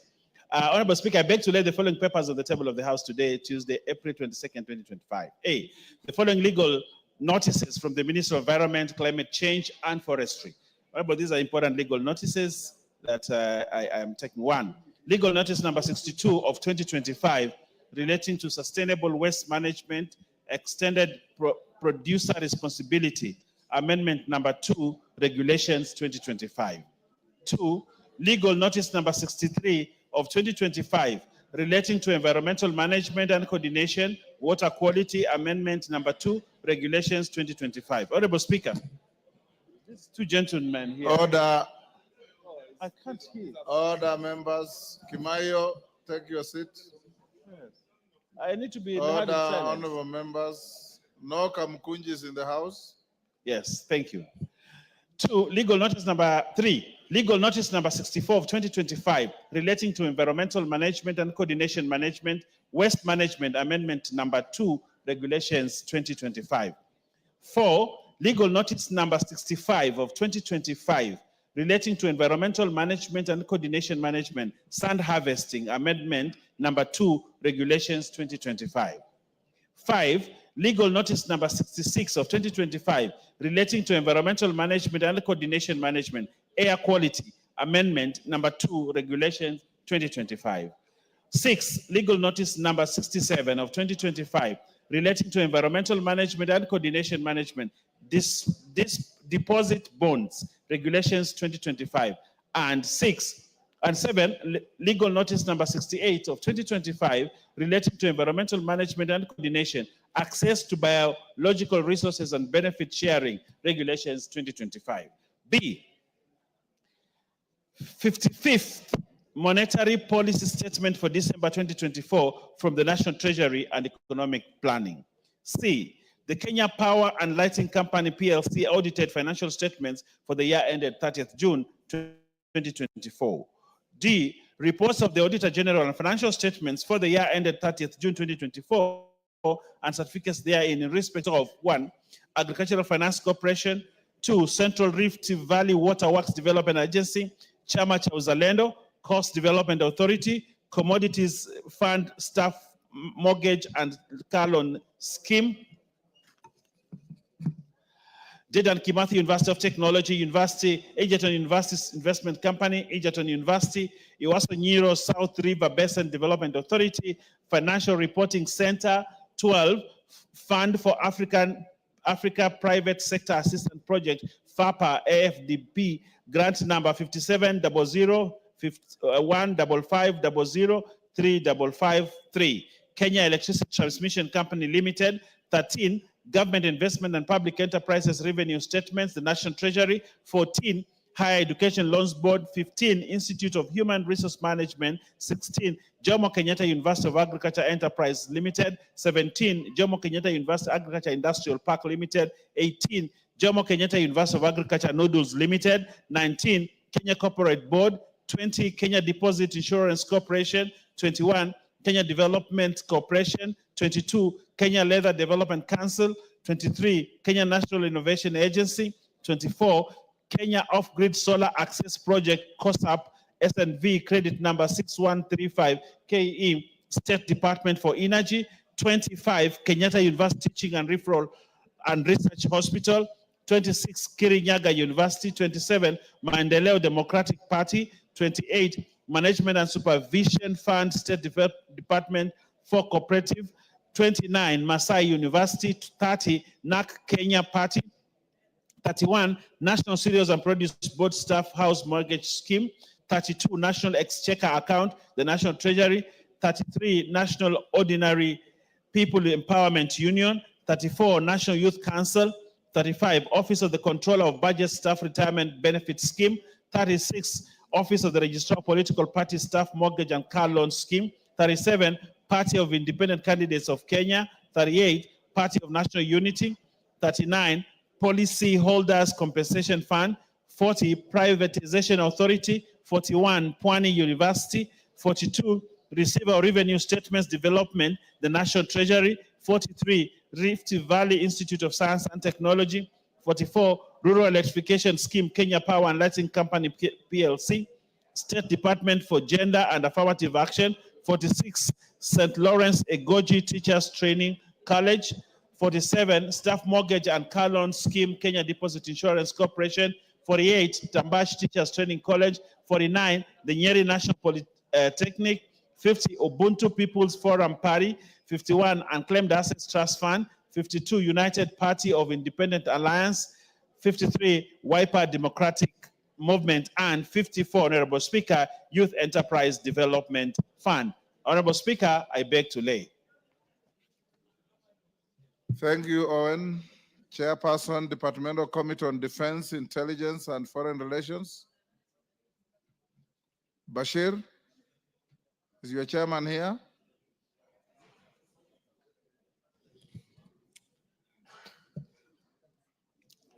Honorable Speaker, I beg to lay the following papers on the table of the House today, Tuesday, April 22nd, 2025. A, the following legal notices from the Minister of Environment, Climate Change, and Forestry. Honorable, these are important legal notices that I am taking. 1, legal notice number 62 of 2025 relating to sustainable waste management, extended producer responsibility, amendment number 2, regulations 2025. 2, legal notice number 63 of 2025 relating to environmental management and coordination, water quality, amendment number 2, regulations 2025. Honorable Speaker, there's 2 gentlemen here. Order. I can't hear. Order, members. Kimayo, take your seat. Yes. I need to be heard Order, in silence. honorable members. No Kamkunji is in the house. Yes, thank you. 2, legal notice number 3, legal notice number 64 of 2025 relating to environmental management and coordination management, waste management, amendment number 2, regulations 2025. 4, legal notice number 65 of 2025 relating to environmental management and coordination management, sand harvesting, amendment number 2, regulations 2025. 5, legal notice number 66 of 2025 relating to environmental management and coordination management, air quality, amendment number 2, regulations 2025. 6, legal notice number 67 of 2025 relating to environmental management and coordination management, deposit bonds, regulations 2025. And 7, legal notice number 68 of 2025 relating to environmental management and coordination, access to biological resources and benefit sharing, regulations 2025. B, 55th monetary policy statement for December 2024 from the National Treasury and Economic Planning. C, the Kenya Power and Lighting Company PLC audited financial statements for the year ended 30th June 2024. D, reports of the Auditor General and financial statements for the year ended 30th June 2024 and certificates therein in respect of 1, Agricultural Finance Corporation, 2, Central Rift Valley Water Works Development Agency, Chama cha Uzalendo, Coast Development Authority, Commodities Fund Staff Mortgage and Car Loan Scheme, Dedan Kimathi University of Technology, Egerton University Investment Company, Egerton University, Iwaso Nyiro South River Basin Development Authority, Financial Reporting Center, 12, Fund for Africa Private Sector Assistance Project, FAPA AFDP, grant number 5700 155 00 3553, Kenya Electricity Transmission Company Limited. 13, Government Investment and Public Enterprises Revenue Statements, the National Treasury. 14, Higher Education Loans Board. 15, Institute of Human Resource Management. 16, Jomo Kenyatta University of Agriculture Enterprise Limited. 17, Jomo Kenyatta University Agriculture Industrial Park Limited. 18, Jomo Kenyatta University of Agriculture Noodles Limited. 19, Kenya Corporate Board. 20, Kenya Deposit Insurance Corporation. 21, Kenya Development Corporation. 22, Kenya Leather Development Council. 23, Kenya National Innovation Agency. 24, Kenya Off-Grid Solar Access Project, COSAP, SNV credit number 6135, KE, State Department for Energy. 25, Kenyatta University Teaching and Referral and Research Hospital. 26, Kirinyaga University. 27, Maendeleo Democratic Party. 28, Management and Supervision Fund, State Department for Cooperative. 29, Masai University. 30, NAC Kenya Party. 31, National Cereals and Produce Board Staff House Mortgage Scheme. 32, National Exchequer Account, the National Treasury. 33, National Ordinary People Empowerment Union. 34, National Youth Council. 35, Office of the Controller of Budget Staff Retirement Benefit Scheme. 36, Office of the Registrar of Political Party Staff Mortgage and Car Loan Scheme. 37, Party of Independent Candidates of Kenya. 38, Party of National Unity. 39, Policy Holders Compensation Fund. 40, Privatization Authority. 41, Pwani University. 42, Receiver Revenue Statements Development, the National Treasury. 43, Rift Valley Institute of Science and Technology. 44, Rural Electrification Scheme, Kenya Power and Lighting Company PLC. State Department for Gender and Affirmative Action. 46, St. Lawrence Egoji Teachers Training College. 47, Staff Mortgage and Car Loan Scheme, Kenya Deposit Insurance Corporation. 48, Tambash Teachers Training College. 49, the Nyeri National Polytechnic. 50, Ubuntu People's Forum Party. 51, Unclaimed Assets Trust Fund. 52, United Party of Independent Alliance. 53, Wiper Democratic Movement. And 54, Honorable Speaker, Youth Enterprise Development Fund. Honorable Speaker, I beg to lay. Thank you, Owen. Chairperson, Departmental Committee on Defense, Intelligence, and Foreign Relations. Bashir, is your chairman here?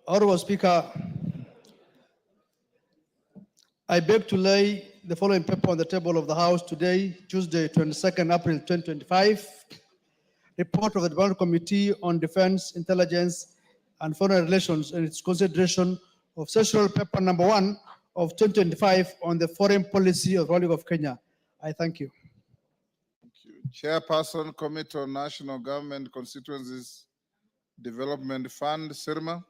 Honorable Speaker, I beg to lay the following paper on the table of the House today, Tuesday, 22nd April 2025. Report of the Departmental Committee on Defense, Intelligence, and Foreign Relations and its consideration of sessional paper number 1 of 2025 on the foreign policy of the Republic of Kenya. I thank you. Thank you. Chairperson, Committee on National Government Constituencies Development Fund, Sirma.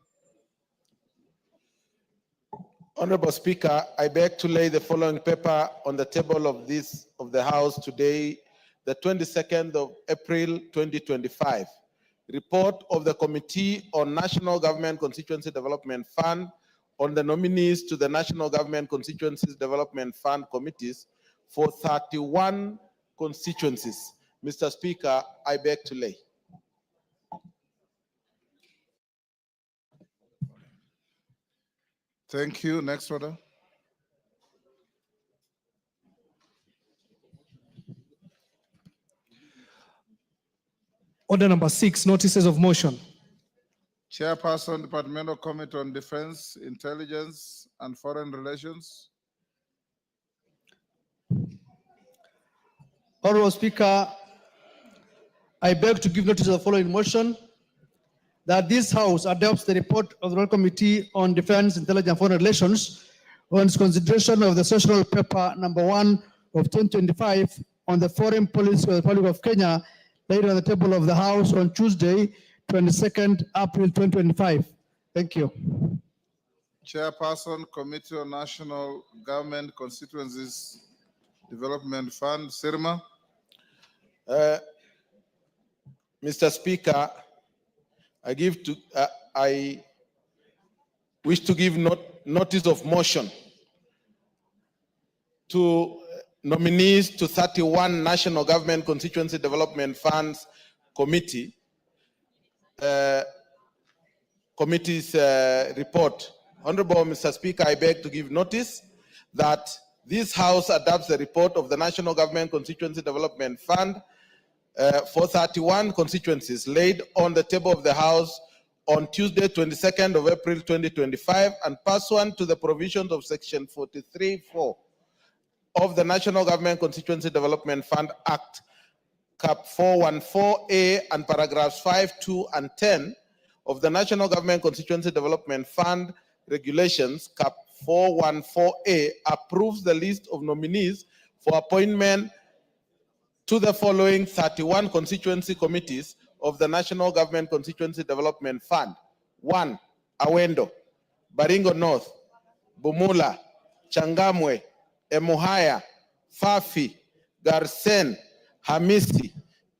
Honorable Speaker, I beg to lay the following paper on the table of the House today, the 22nd of April 2025. Report of the Committee on National Government Constituency Development Fund on the nominees to the National Government Constituencies Development Fund committees for 31 constituencies. Mr. Speaker, I beg to lay. Thank you. Next order. Order number 6, notices of motion. Chairperson, Departmental Committee on Defense, Intelligence, and Foreign Relations. Honorable Speaker, I beg to give notice of the following motion that this House adopts the report of the Royal Committee on Defense, Intelligence, and Foreign Relations on its consideration of the sessional paper number 1 of 2025 on the foreign policy of the Republic of Kenya, laid on the table of the House on Tuesday, 22nd April 2025. Thank you. Chairperson, Committee on National Government Constituencies Development Fund, Sirma. Mr. Speaker, I wish to give notice of motion to nominees to 31 National Government Constituency Development Funds Committee's report. Honorable Mr. Speaker, I beg to give notice that this House adopts the report of the National Government Constituency Development Fund for 31 constituencies laid on the table of the House on Tuesday, 22nd of April, 2025, and pursuant to the provisions of Section 43(4) of the National Government Constituency Development Fund Act, Cap 414A, and paragraphs 5, 2, and 10 of the National Government Constituency Development Fund Regulations, Cap 414A, approves the list of nominees for appointment to the following 31 constituency committees of the National Government Constituency Development Fund. 1. Awendo, Baringo North, Bumula, Changamwe, Emuhaya, Fafi, Garsen, Hamisi,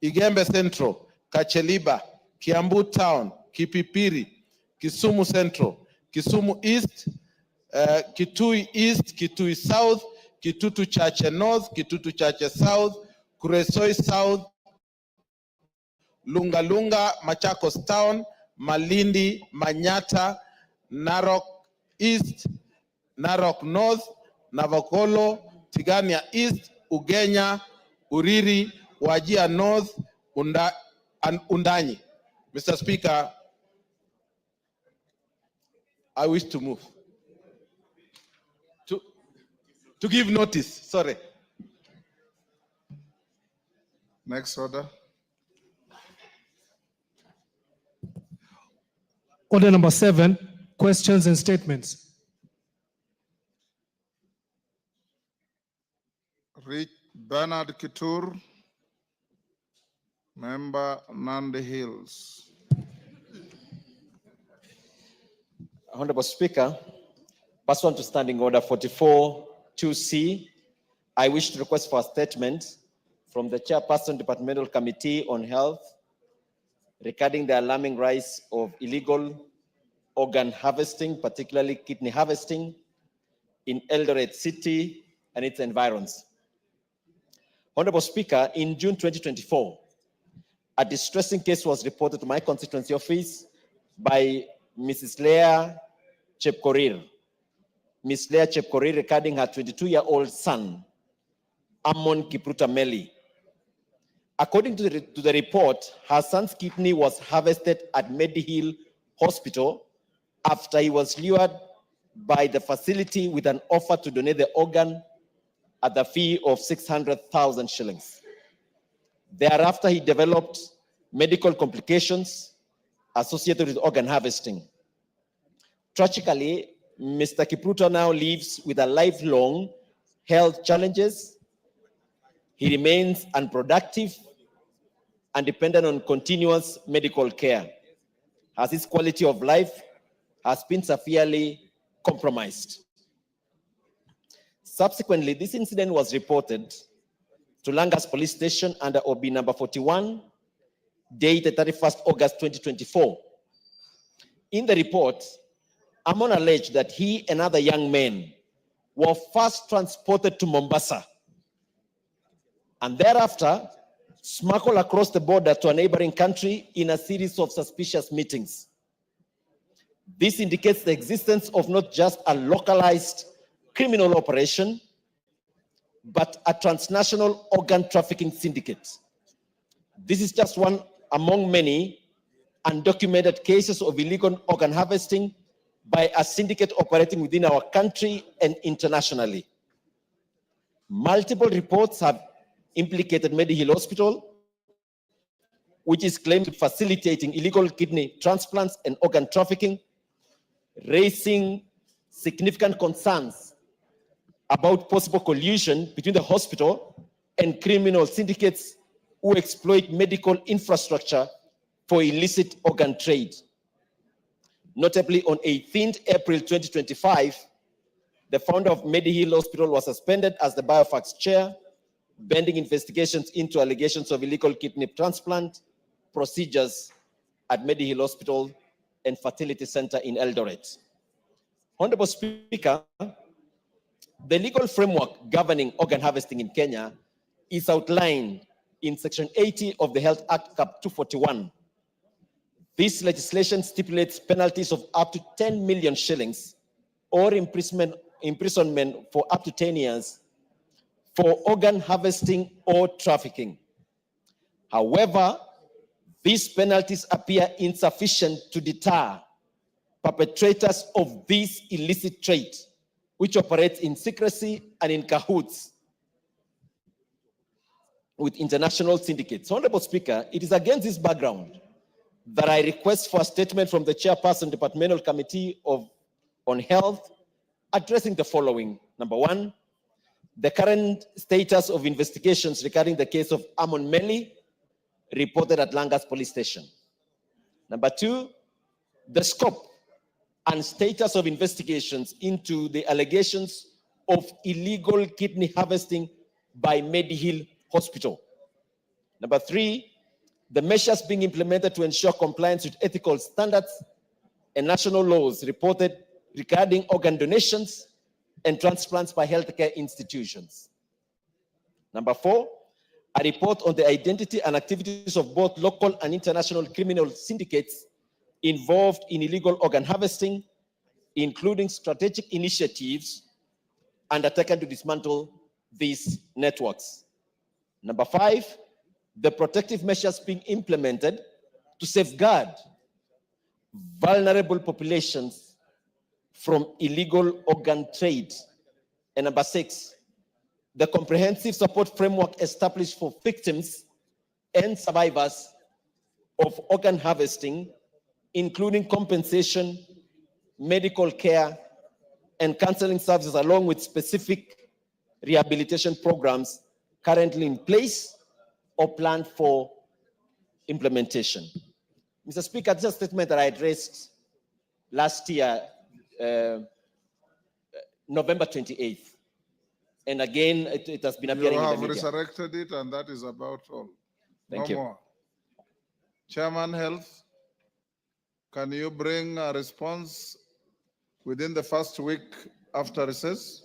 Igembe Central, Kacheliba, Kiambu Town, Kipipiri, Kisumu Central, Kisumu East, Kitui East, Kitui South, Kitutu Chache North, Kitutu Chache South, Kuresoi South, Lunga Lunga, Machakos Town, Malindi, Manyata, Narok East, Narok North, Navokolo, Tigania East, Ugenya, Uriri, Wajia North, and Undanyi. Mr. Speaker, I wish to move. To give notice, sorry. Next order. Order number 7, questions and statements. Bernard Kitur, member Nandi Hills. Honorable Speaker, pursuant to Standing Order 44(2)C, I wish to request for a statement from the Chairperson, Departmental Committee on Health, regarding the alarming rise of illegal organ harvesting, particularly kidney harvesting, in Eldoret City and its environs. Honorable Speaker, in June 2024, a distressing case was reported to my constituency office by Mrs. Leah Chepkorir. Ms. Leah Chepkorir regarding her 22-year-old son, Amon Kipruta Meli. According to the report, her son's kidney was harvested at Medihill Hospital after he was lured by the facility with an offer to donate the organ at the fee of 600,000 shillings. Thereafter, he developed medical complications associated with organ harvesting. Tragically, Mr. Kipruta now lives with a lifelong health challenges. He remains unproductive and dependent on continuous medical care, as his quality of life has been severely compromised. Subsequently, this incident was reported to Langas Police Station under OB number 41, dated 31st August 2024. In the report, Amon alleged that he and other young men were first transported to Mombasa and thereafter smuggled across the border to a neighboring country in a series of suspicious meetings. This indicates the existence of not just a localized criminal operation, but a transnational organ trafficking syndicate. This is just one among many undocumented cases of illegal organ harvesting by a syndicate operating within our country and internationally. Multiple reports have implicated Medihill Hospital, which is claimed to be facilitating illegal kidney transplants and organ trafficking, raising significant concerns about possible collusion between the hospital and criminal syndicates who exploit medical infrastructure for illicit organ trade. Notably, on 18th April 2025, the founder of Medihill Hospital was suspended as the Biofax chair, pending investigations into allegations of illegal kidney transplant procedures at Medihill Hospital and Fertility Center in Eldoret. Honorable Speaker, The legal framework governing organ harvesting in Kenya is outlined in Section 80 of the Health Act Cap 241. This legislation stipulates penalties of up to 10 million shillings or imprisonment for up to 10 years for organ harvesting or trafficking. However, these penalties appear insufficient to deter perpetrators of this illicit trade, which operates in secrecy and in cahoots with international syndicates. Honorable Speaker, it is against this background that I request for a statement from the Chairperson, Departmental Committee on Health, addressing the following. Number one, the current status of investigations regarding the case of Amon Meli, reported at Langas Police Station. Number two, the scope and status of investigations into the allegations of illegal kidney harvesting by Medihill Hospital. Number three, the measures being implemented to ensure compliance with ethical standards and national laws reported regarding organ donations and transplants by healthcare institutions. Number four, a report on the identity and activities of both local and international criminal syndicates involved in illegal organ harvesting, including strategic initiatives undertaken to dismantle these networks. Number five, the protective measures being implemented to safeguard vulnerable populations from illegal organ trade. And number six, the comprehensive support framework established for victims and survivors of organ harvesting, including compensation, medical care, and counseling services, along with specific rehabilitation programs currently in place or planned for implementation. Mr. Speaker, this is a statement that I addressed last year, November 28th. And again, it has been appearing in the media. You have resurrected it, and that is about all. Thank no you. more. Chairman Health, can you bring a response within the first week after recess?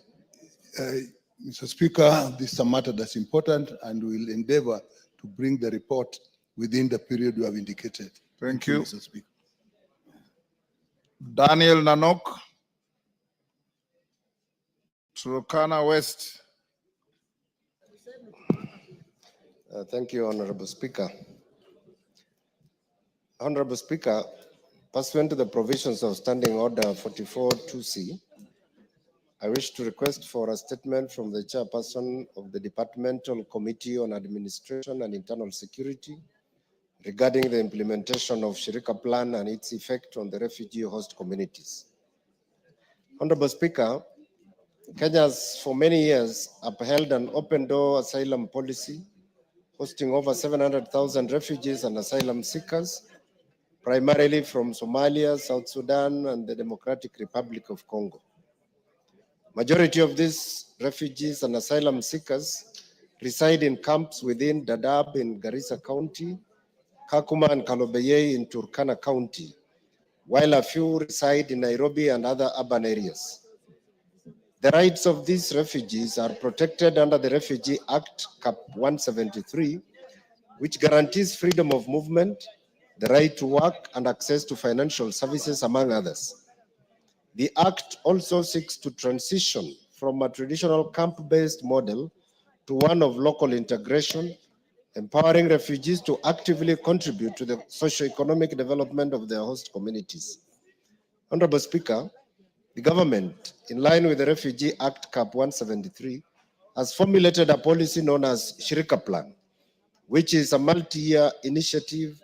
Mr. Speaker, this is a matter that's important, and we will endeavor to bring the report within the period you have indicated. Thank you. Mr. Speaker. Daniel Nanok, Turkana West. Thank you, Honorable Speaker. Honorable Speaker, pursuant to the provisions of Standing Order 44-2C, I wish to request for a statement from the Chairperson of the Departmental Committee on Administration and Internal Security regarding the implementation of Shirika Plan and its effect on the refugee host communities. Honorable Speaker, Kenya has for many years upheld an open-door asylum policy, hosting over 700,000 refugees and asylum seekers, primarily from Somalia, South Sudan, and the Democratic Republic of Congo. Majority of these refugees and asylum seekers reside in camps within Dadaab in Garissa County, Kakuma and Kalobeye in Turkana County, while a few reside in Nairobi and other urban areas. The rights of these refugees are protected under the Refugee Act Cap 173, which guarantees freedom of movement, the right to work, and access to financial services, among others. The Act also seeks to transition from a traditional camp-based model to one of local integration, empowering refugees to actively contribute to the socio-economic development of their host communities. Honorable Speaker, the government, in line with the Refugee Act Cap 173, has formulated a policy known as Shirika Plan, which is a multi-year initiative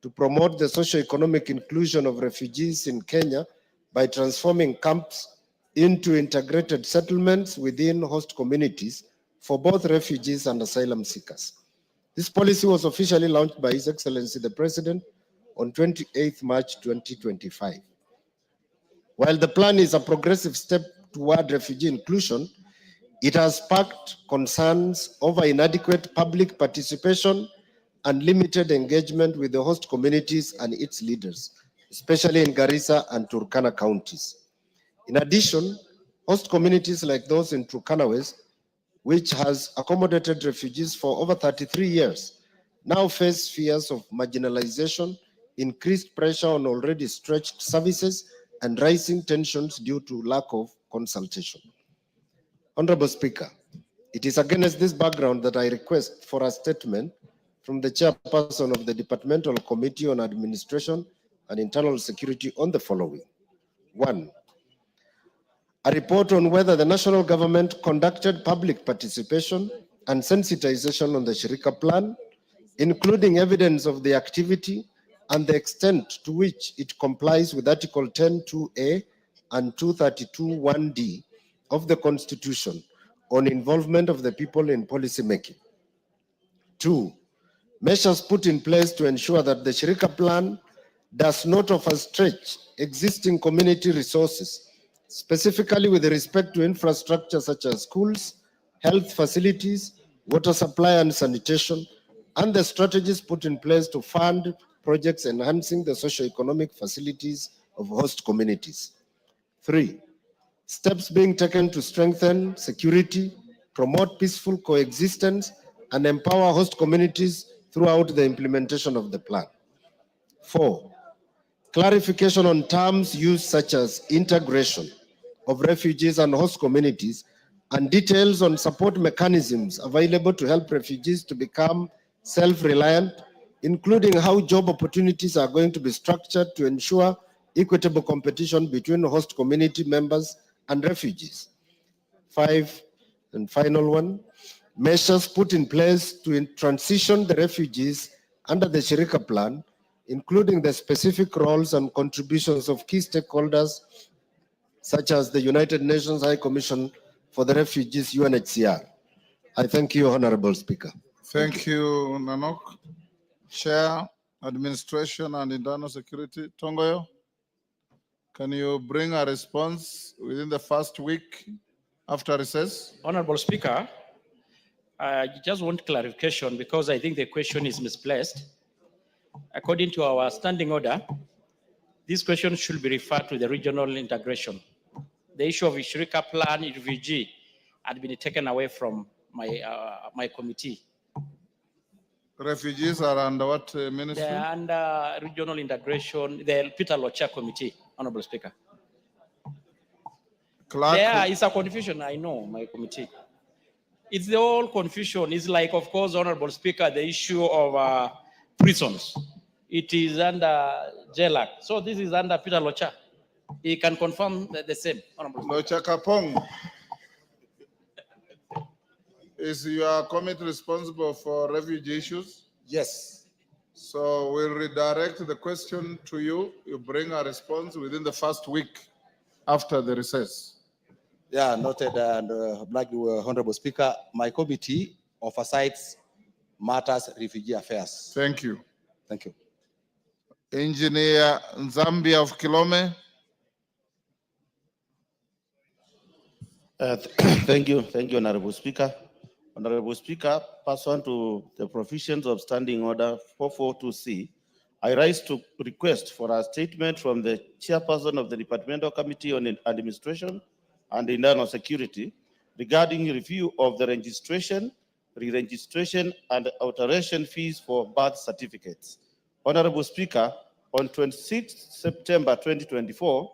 to promote the socio-economic inclusion of refugees in Kenya by transforming camps into integrated settlements within host communities for both refugees and asylum seekers. This policy was officially launched by His Excellency the President on 28 March 2025. While the plan is a progressive step toward refugee inclusion, it has sparked concerns over inadequate public participation and limited engagement with the host communities and its leaders, especially in Garissa and Turkana counties. In addition, Host communities like those in Turkana West, which has accommodated refugees for over 33 years, now face fears of marginalization, increased pressure on already stretched services, and rising tensions due to lack of consultation. Honorable Speaker, it is against this background that I request for a statement from the chairperson of the Departmental Committee on Administration and Internal Security on the following. 1. A report on whether the national government conducted public participation and sensitization on the Shirika plan, including evidence of the activity and the extent to which it complies with Article 10(2)(a) and 232(1)(d) of the Constitution on involvement of the people in policy making. 2. Measures put in place to ensure that the Shirika plan does not overstretch existing community resources, specifically with respect to infrastructure such as schools, health facilities, water supply and sanitation, and the strategies put in place to fund projects enhancing the socio-economic facilities of host communities. 3. Steps being taken to strengthen security, promote peaceful coexistence, and empower host communities throughout the implementation of the plan. 4. Clarification on terms used such as integration of refugees and host communities, and details on support mechanisms available to help refugees to become self-reliant, including how job opportunities are going to be structured to ensure equitable competition between host community members and refugees. 5, and final one, measures put in place to transition the refugees under the Shirika plan, including the specific roles and contributions of key stakeholders, such as the United Nations High Commission for the Refugees, UNHCR. I thank you, Honorable Speaker. Thank you, Nanok. Chair, Administration and Internal Security, Tongoyo, can you bring a response within the first week after recess? Honorable Speaker, I just want clarification because I think the question is misplaced. According to our standing order, this question should be referred to the regional integration. The issue of Shirika plan refugee had been taken away from my committee. Refugees are under what ministry? They are under regional integration, the Peter Locha committee, Honorable Speaker. Clark. There is a confusion, I know, my committee. It's the whole confusion. It's like, of course, Honorable Speaker, the issue of prisons. It is under JLAC. So this is under Peter Locha. He can confirm the same, Honorable Speaker. Locha Kapong, is your committee responsible for refugee issues? Yes. So we'll redirect the question to you. You bring a response within the first week after the recess. Yeah, noted, and like the Honorable Speaker, my committee oversights matters refugee affairs. Thank you. Thank you. Engineer Nzambia of Kilome. Thank you, Honorable Speaker. Honorable Speaker, pursuant to the provisions of Standing Order 442C, I rise to request for a statement from the chairperson of the Departmental Committee on Administration and Internal Security regarding review of the registration, re-registration, and alteration fees for birth certificates. Honorable Speaker, on 26 September 2024,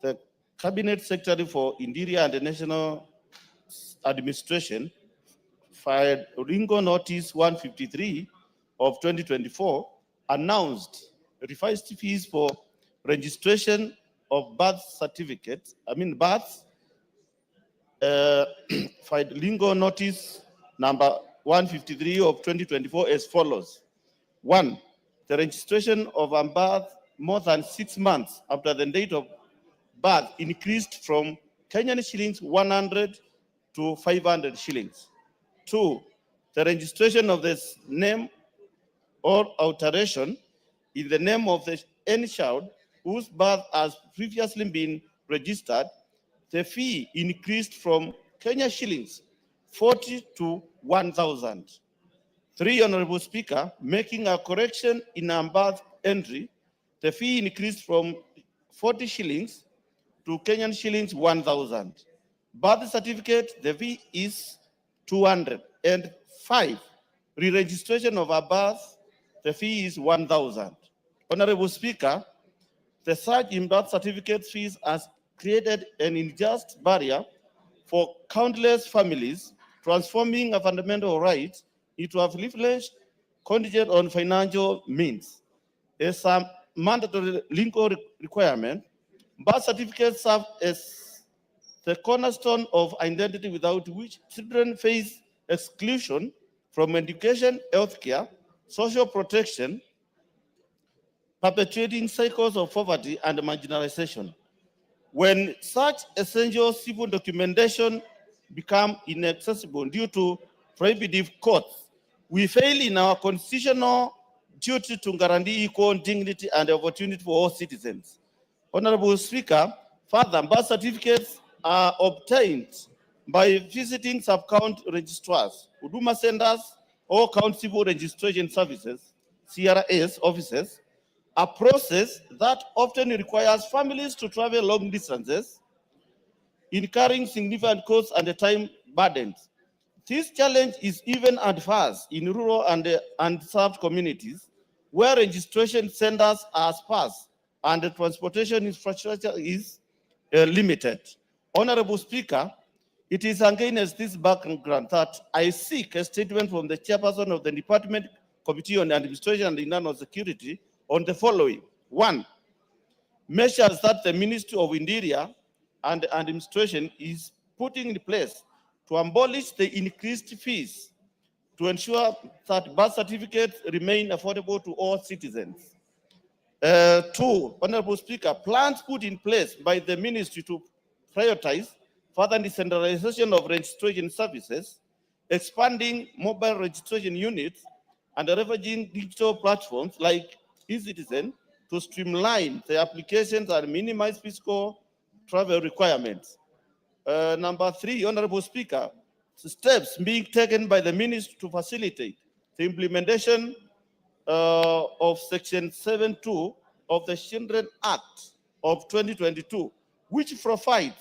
the Cabinet Secretary for Interior and the National Administration filed Ringo Notice 153 of 2024, announced revised fees for registration of birth certificates, births, filed Ringo Notice number 153 of 2024 as follows. 1, the registration of a birth more than 6 months after the date of birth increased from Kenyan shillings 100 to 500 shillings. 2, the registration of this name or alteration in the name of any child whose birth has previously been registered, the fee increased from Kenya shillings 40 to 1,000. 3, Honorable Speaker, making a correction in a birth entry, the fee increased from 40 shillings to Kenyan shillings 1,000. Birth certificate, the fee is 205. Re-registration of a birth, the fee is 1,000. Honorable Speaker, the surge in birth certificate fees has created an unjust barrier for countless families, transforming a fundamental right into a privilege contingent on financial means. As a mandatory legal requirement, birth certificates serve as the cornerstone of identity, without which children face exclusion from education, healthcare, social protection, perpetuating cycles of poverty and marginalization. When such essential civil documentation become inaccessible due to prohibitive costs, we fail in our constitutional duty to guarantee equal dignity and opportunity for all citizens. Honorable Speaker, further, birth certificates are obtained by visiting sub-count registrars, Huduma centers, or county civil registration services, CRS offices, a process that often requires families to travel long distances, incurring significant costs and time burdens. This challenge is even adverse in rural and unserved communities, where registration centers are sparse and the transportation infrastructure is limited. Honorable Speaker, it is against this background that I seek a statement from the chairperson of the Department Committee on Administration and Internal Security on the following. 1, measures that the Ministry of Interior and Administration is putting in place to abolish the increased fees to ensure that birth certificates remain affordable to all citizens. 2, Honorable Speaker, plans put in place by the Ministry to prioritize further decentralization of registration services, expanding mobile registration units, and leveraging digital platforms like eCitizen to streamline the applications and minimize fiscal travel requirements. Number 3, Honorable Speaker, steps being taken by the Ministry to facilitate the implementation of Section 7.2 of the Children Act of 2022, which provides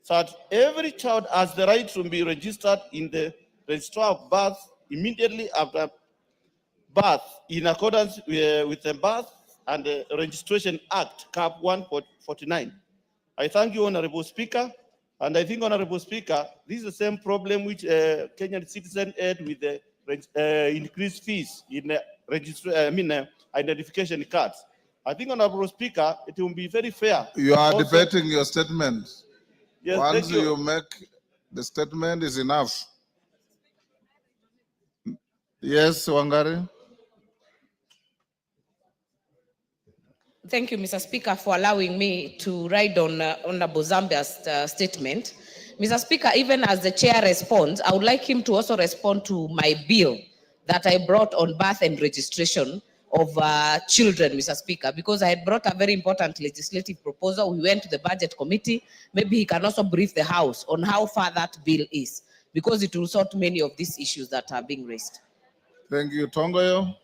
that every child has the right to be registered in the registrar of birth immediately after birth, in accordance with the Birth and Registration Act, Cap 149. I thank you, Honorable Speaker. And I think, Honorable Speaker, this is the same problem which Kenyan citizen had with the increased fees in identification cards. I think, Honorable Speaker, it will be very fair. You are also- debating your statement. Yes, Once thank you. you make the statement is enough. Yes, Wangari. Thank you, Mr. Speaker, for allowing me to ride on Honorable Zambia's statement. Mr. Speaker, even as the chair responds, I would like him to also respond to my bill that I brought on birth and registration of children, Mr. Speaker, because I had brought a very important legislative proposal. We went to the budget committee. Maybe he can also brief the House on how far that bill is, because it will sort many of these issues that are being raised. Thank you, Tongoyo.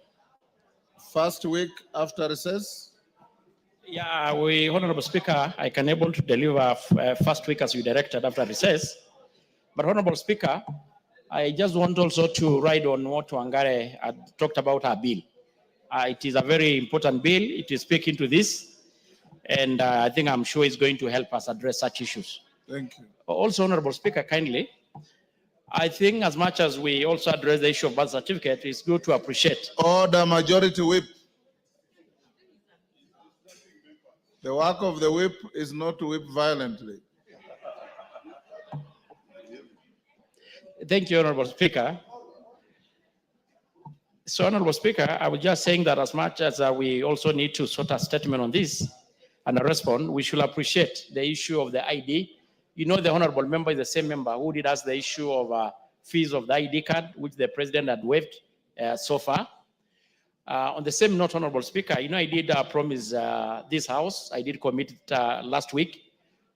First week after recess. Yeah, Honorable Speaker, I can able to deliver first week as you directed after recess. But Honorable Speaker, I just want also to ride on what Wangare had talked about her bill. It is a very important bill. It is speaking to this. And I think I'm sure it's going to help us address such issues. Thank you. Also, Honorable Speaker, kindly, I think as much as we also address the issue of birth certificate, it's good to appreciate. Order, Majority Whip. The work of the whip is not to whip violently. Thank you, Honorable Speaker. So, Honorable Speaker, I was just saying that as much as we also need to sort a statement on this and a response, we should appreciate the issue of the ID. You know, the Honorable member is the same member who did ask the issue of fees of the ID card, which the President had waived so far. On the same note, Honorable Speaker, you know, I did promise this House, I did commit last week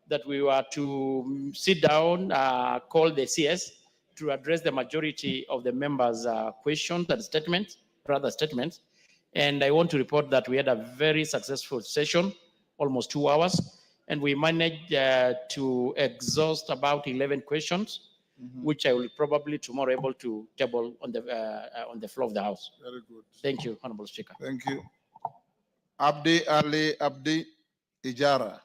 that we were to sit down, call the CS to address the majority of the members' questions and statements. And I want to report that we had a very successful session, almost 2 hours. and we managed to exhaust about 11 questions, which I will probably tomorrow able to table on the floor of the House. Very good. Thank you, Honorable Speaker. Thank you. Abdi Ali Abdi Ijara.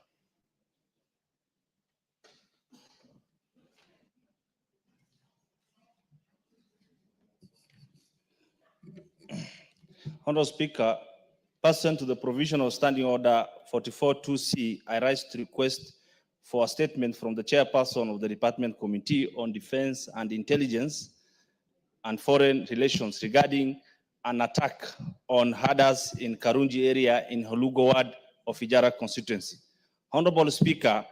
Honorable Speaker, pursuant to the provision of Standing Order 44-2C, I rise to request for a statement from the chairperson of the Department Committee on Defense and Intelligence and Foreign Relations regarding an attack on herders in Karunji area in Holugo ward of Ijara constituency. Honorable Speaker,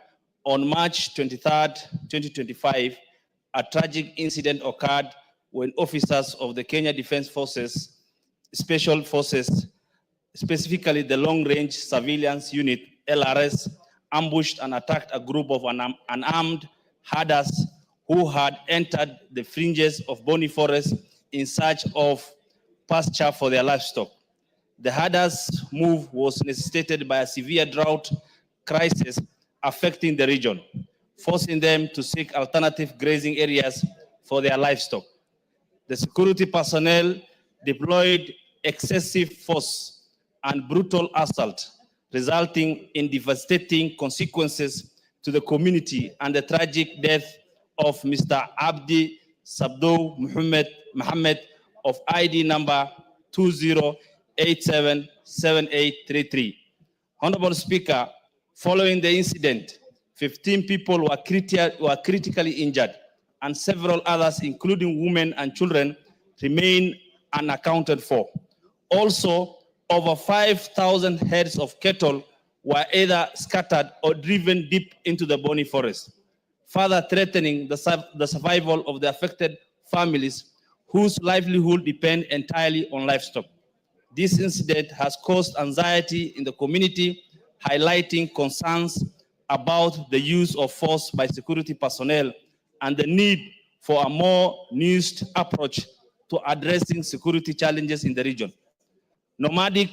on March 23rd, 2025, a tragic incident occurred when officers of the Kenya Defense Forces, Special Forces, specifically the Long Range Surveillance Unit, LRS, ambushed and attacked a group of unarmed herders who had entered the fringes of Boni Forest in search of pasture for their livestock. The herders' move was necessitated by a severe drought crisis affecting the region, forcing them to seek alternative grazing areas for their livestock. The security personnel deployed excessive force and brutal assault, resulting in devastating consequences to the community and the tragic death of Mr. Abdi Sabdo Muhammad of ID number 20877833. Honorable Speaker, following the incident, 15 people were critically injured and several others, including women and children, remain unaccounted for. Also, over 5,000 heads of cattle were either scattered or driven deep into the Boni Forest, further threatening the survival of the affected families whose livelihood depend entirely on livestock. This incident has caused anxiety in the community, highlighting concerns about the use of force by security personnel and the need for a more nuanced approach to addressing security challenges in the region. Nomadic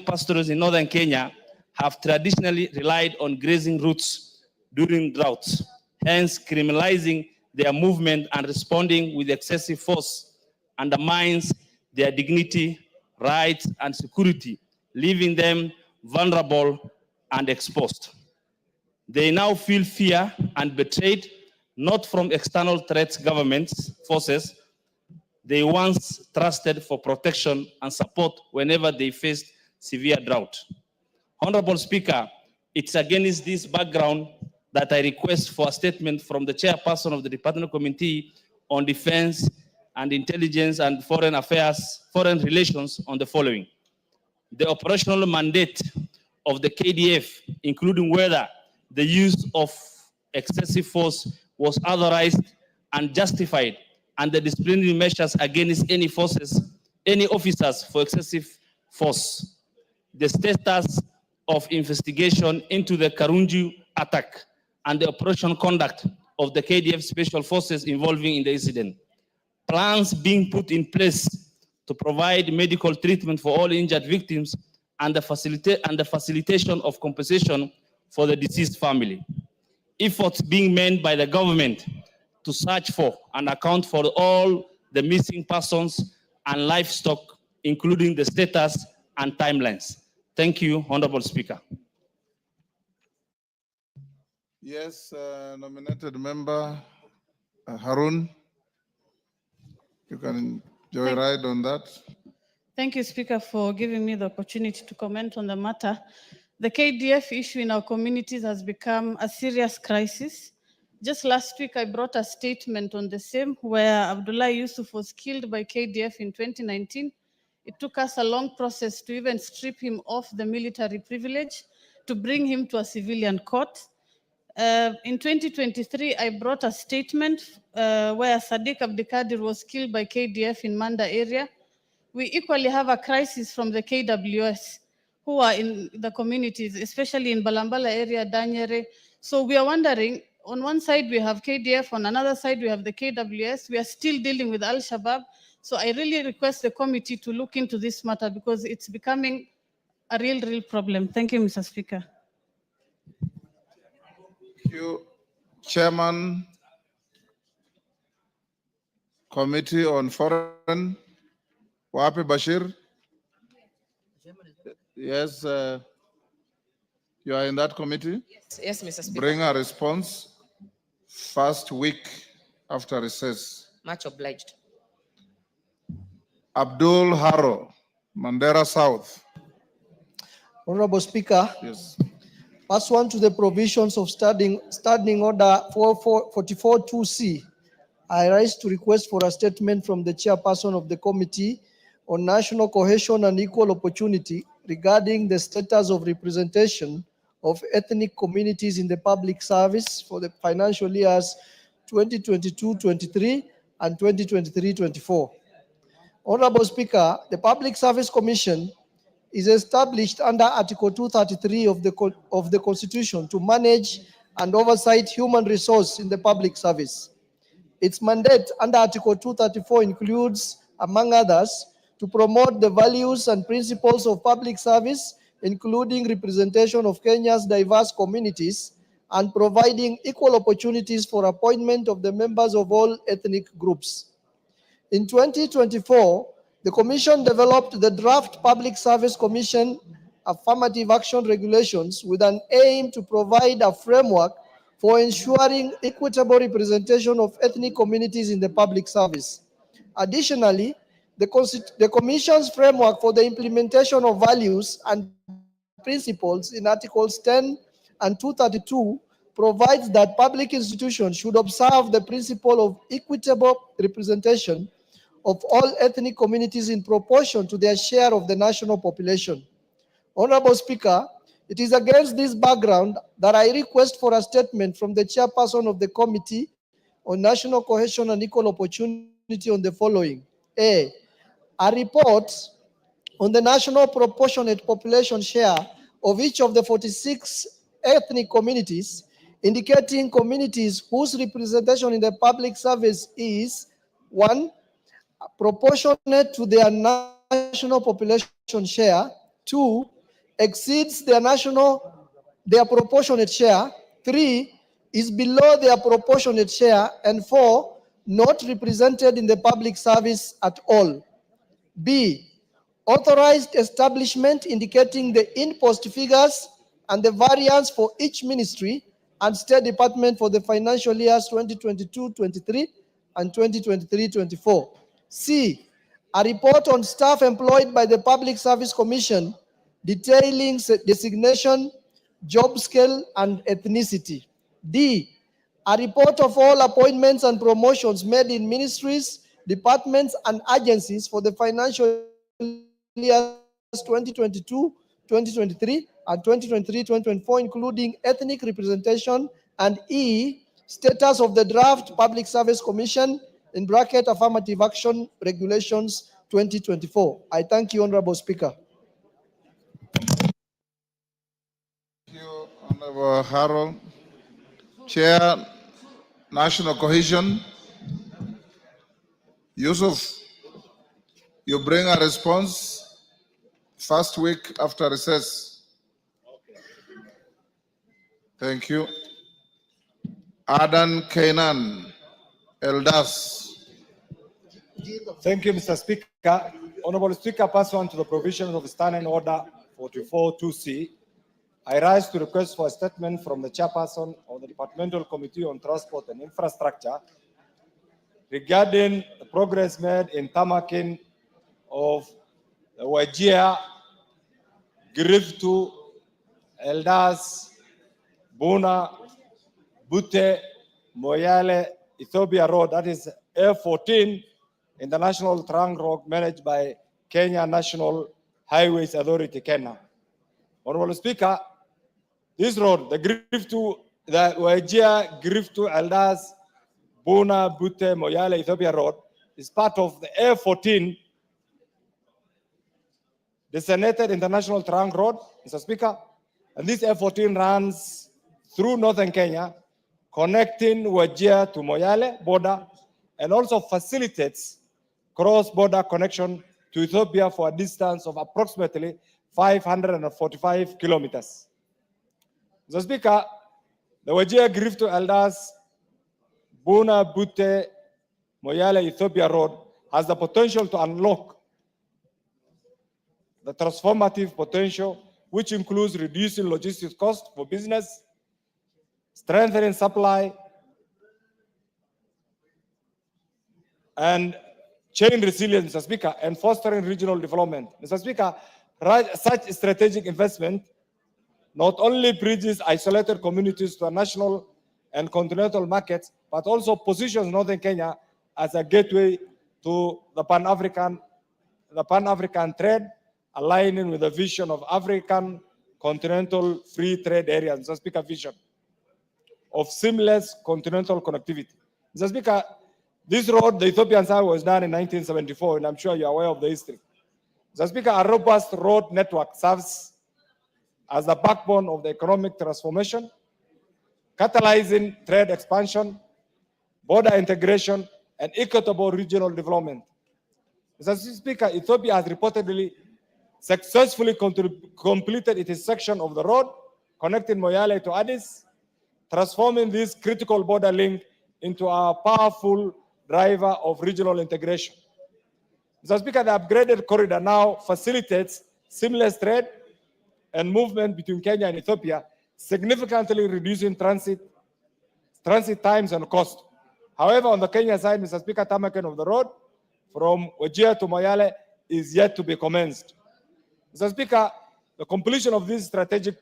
pastoralists in northern Kenya have traditionally relied on grazing routes during droughts, hence criminalizing their movement and responding with excessive force undermines their dignity, rights, and security, leaving them vulnerable and exposed. They now feel fear and betrayed, not from external threats, governments, forces they once trusted for protection and support whenever they faced severe drought. Honorable Speaker, it's against this background that I request for a statement from the chairperson of the Department Committee on Defense and Intelligence and Foreign Affairs, Foreign Relations on the following. The operational mandate of the KDF, including whether the use of excessive force was authorized and justified, and the disciplinary measures against any officers for excessive force. The status of investigation into the Karunji attack and the operational conduct of the KDF special forces involving in the incident. Plans being put in place to provide medical treatment for all injured victims and the facilitation of compensation for the deceased family. Efforts being made by the government to search for and account for all the missing persons and livestock, including the status and timelines. Thank you, Honorable Speaker. Yes, nominated member Harun, you can joyride on that. Thank you, Speaker, for giving me the opportunity to comment on the matter. The KDF issue in our communities has become a serious crisis. Just last week, I brought a statement on the same where Abdullah Yusuf was killed by KDF in 2019. It took us a long process to even strip him off the military privilege to bring him to a civilian court. In 2023, I brought a statement where Sadiq Abdikadir was killed by KDF in Manda area. We equally have a crisis from the KWS who are in the communities, especially in Balambala area, Danyere. So we are wondering, on one side we have KDF, on another side we have the KWS. We are still dealing with Al-Shabaab. So I really request the committee to look into this matter because it's becoming a real problem. Thank you, Mr. Speaker. you. Chairman, Committee on Foreign, Wapi Bashir. Yes, you are in that committee. Yes, Mr. Speaker. Bring a response first week after recess. Much obliged. Abdul Haro, Mandera South. Honorable Speaker, Yes. pursuant to the provisions of Standing Order 4442C, I rise to request for a statement from the chairperson of the Committee on National Cohesion and Equal Opportunity regarding the status of representation of ethnic communities in the public service for the financial years 2022-23 and 2023-24. Honorable Speaker, the Public Service Commission is established under Article 233 of the Constitution to manage and oversight human resource in the public service. Its mandate under Article 234 includes, among others, to promote the values and principles of public service, including representation of Kenya's diverse communities and providing equal opportunities for appointment of the members of all ethnic groups. In 2024, the Commission developed the Draft Public Service Commission Affirmative Action Regulations with an aim to provide a framework for ensuring equitable representation of ethnic communities in the public service. Additionally, the Commission's framework for the implementation of values and principles in Articles 10 and 232 provides that public institutions should observe the principle of equitable representation of all ethnic communities in proportion to their share of the national population. Honorable Speaker, it is against this background that I request for a statement from the chairperson of the Committee on National Cohesion and Equal Opportunity on the following. A report on the national proportionate population share of each of the 46 ethnic communities, indicating communities whose representation in the public service is 1. Proportionate to their national population share, 2. Exceeds their proportionate share, 3. Is below their proportionate share, and 4. Not represented in the public service at all. B. Authorized establishment indicating the in-post figures and the variance for each ministry and state department for the financial years 2022-23 and 2023-24. C. A report on staff employed by the Public Service Commission detailing designation, job scale, and ethnicity. D. A report of all appointments and promotions made in ministries, departments, and agencies for the financial years 2022, 2023, and 2023-2024, including ethnic representation, and E. Status of the Draft Public Service Commission in bracket Affirmative Action Regulations 2024. I thank you, Honorable Speaker. Thank you, Honorable Harold. Chair, National Cohesion. Yusuf, you bring a response first week after recess. Thank you. Adan Kainan, Eldas. Thank you, Mr. Speaker. Honorable Speaker, pursuant to the provisions of Standing Order 44.2c, I rise to request for a statement from the chairperson of the Departmental Committee on Transport and Infrastructure regarding the progress made in tarmacking of the Wajir, Griftu, Eldas, Buna, Bute, Moyale, Ethiopia Road, that is A14, in the National Trunk Road managed by Kenya National Highways Authority, Kenya. Honorable Speaker, this road, the Wajir, Griftu, Eldas, Buna, Bute, Moyale, Ethiopia Road, is part of the A14 designated International Trunk Road, Mr. Speaker. And this A14 runs through northern Kenya, connecting Wajir to Moyale border, and also facilitates cross-border connection to Ethiopia for a distance of approximately 545 kilometers. Mr. Speaker, The Wajir Grifto Elders, Buna, Butte, Moyale, Ethiopia Road has the potential to unlock the transformative potential, which includes reducing logistics costs for business, strengthening supply, and chain resilience, Mr. Speaker, and fostering regional development. Mr. Speaker, such strategic investment not only bridges isolated communities to a national and continental markets, but also positions Northern Kenya as a gateway to the Pan-African trade, aligning with the vision of African continental free trade areas. Mr. Speaker, vision of seamless continental connectivity. Mr. Speaker, this road, the Ethiopian side, was done in 1974, and I'm sure you're aware of the history. Mr. Speaker, a robust road network serves as the backbone of the economic transformation, catalyzing trade expansion, border integration, and equitable regional development. Mr. Speaker, Ethiopia has reportedly successfully completed its section of the road connecting Moyale to Addis, transforming this critical border link into a powerful driver of regional integration. Mr. Speaker, the upgraded corridor now facilitates seamless trade and movement between Kenya and Ethiopia, significantly reducing transit times and cost. However, on the Kenya side, Mr. Speaker, tarmacking of the road from Wajir to Moyale is yet to be commenced. Mr. Speaker, the completion of this strategic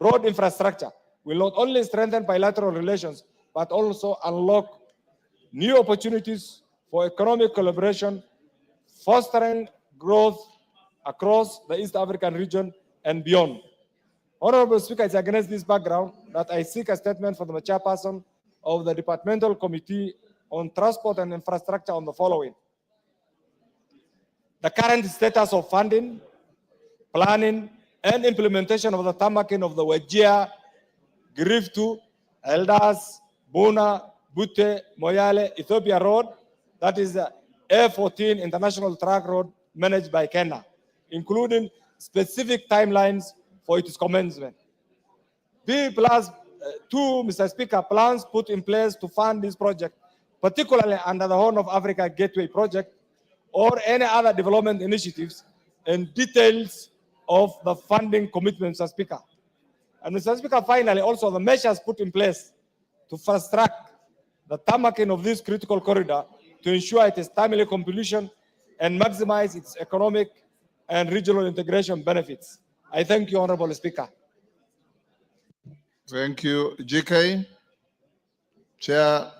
road infrastructure will not only strengthen bilateral relations, but also unlock new opportunities for economic collaboration, fostering growth across the East African region and beyond. Honorable Speaker, it's against this background that I seek a statement from the chairperson of the Departmental Committee on Transport and Infrastructure on the following. The current status of funding, planning, and implementation of the tarmacking of the Wajir, Griftu, Elders, Buna, Butte, Moyale, Ethiopia Road, that is the A14 International Track Road managed by Kenya, including specific timelines for its commencement. B+2, Mr. Speaker, plans put in place to fund this project, particularly under the Horn of Africa Gateway Project or any other development initiatives, and details of the funding commitments, Mr. Speaker. And Mr. Speaker, finally, also the measures put in place to fast track the tarmacking of this critical corridor to ensure its timely completion and maximize its economic and regional integration benefits. I thank you, Honorable Speaker. Thank you. GK, Chair,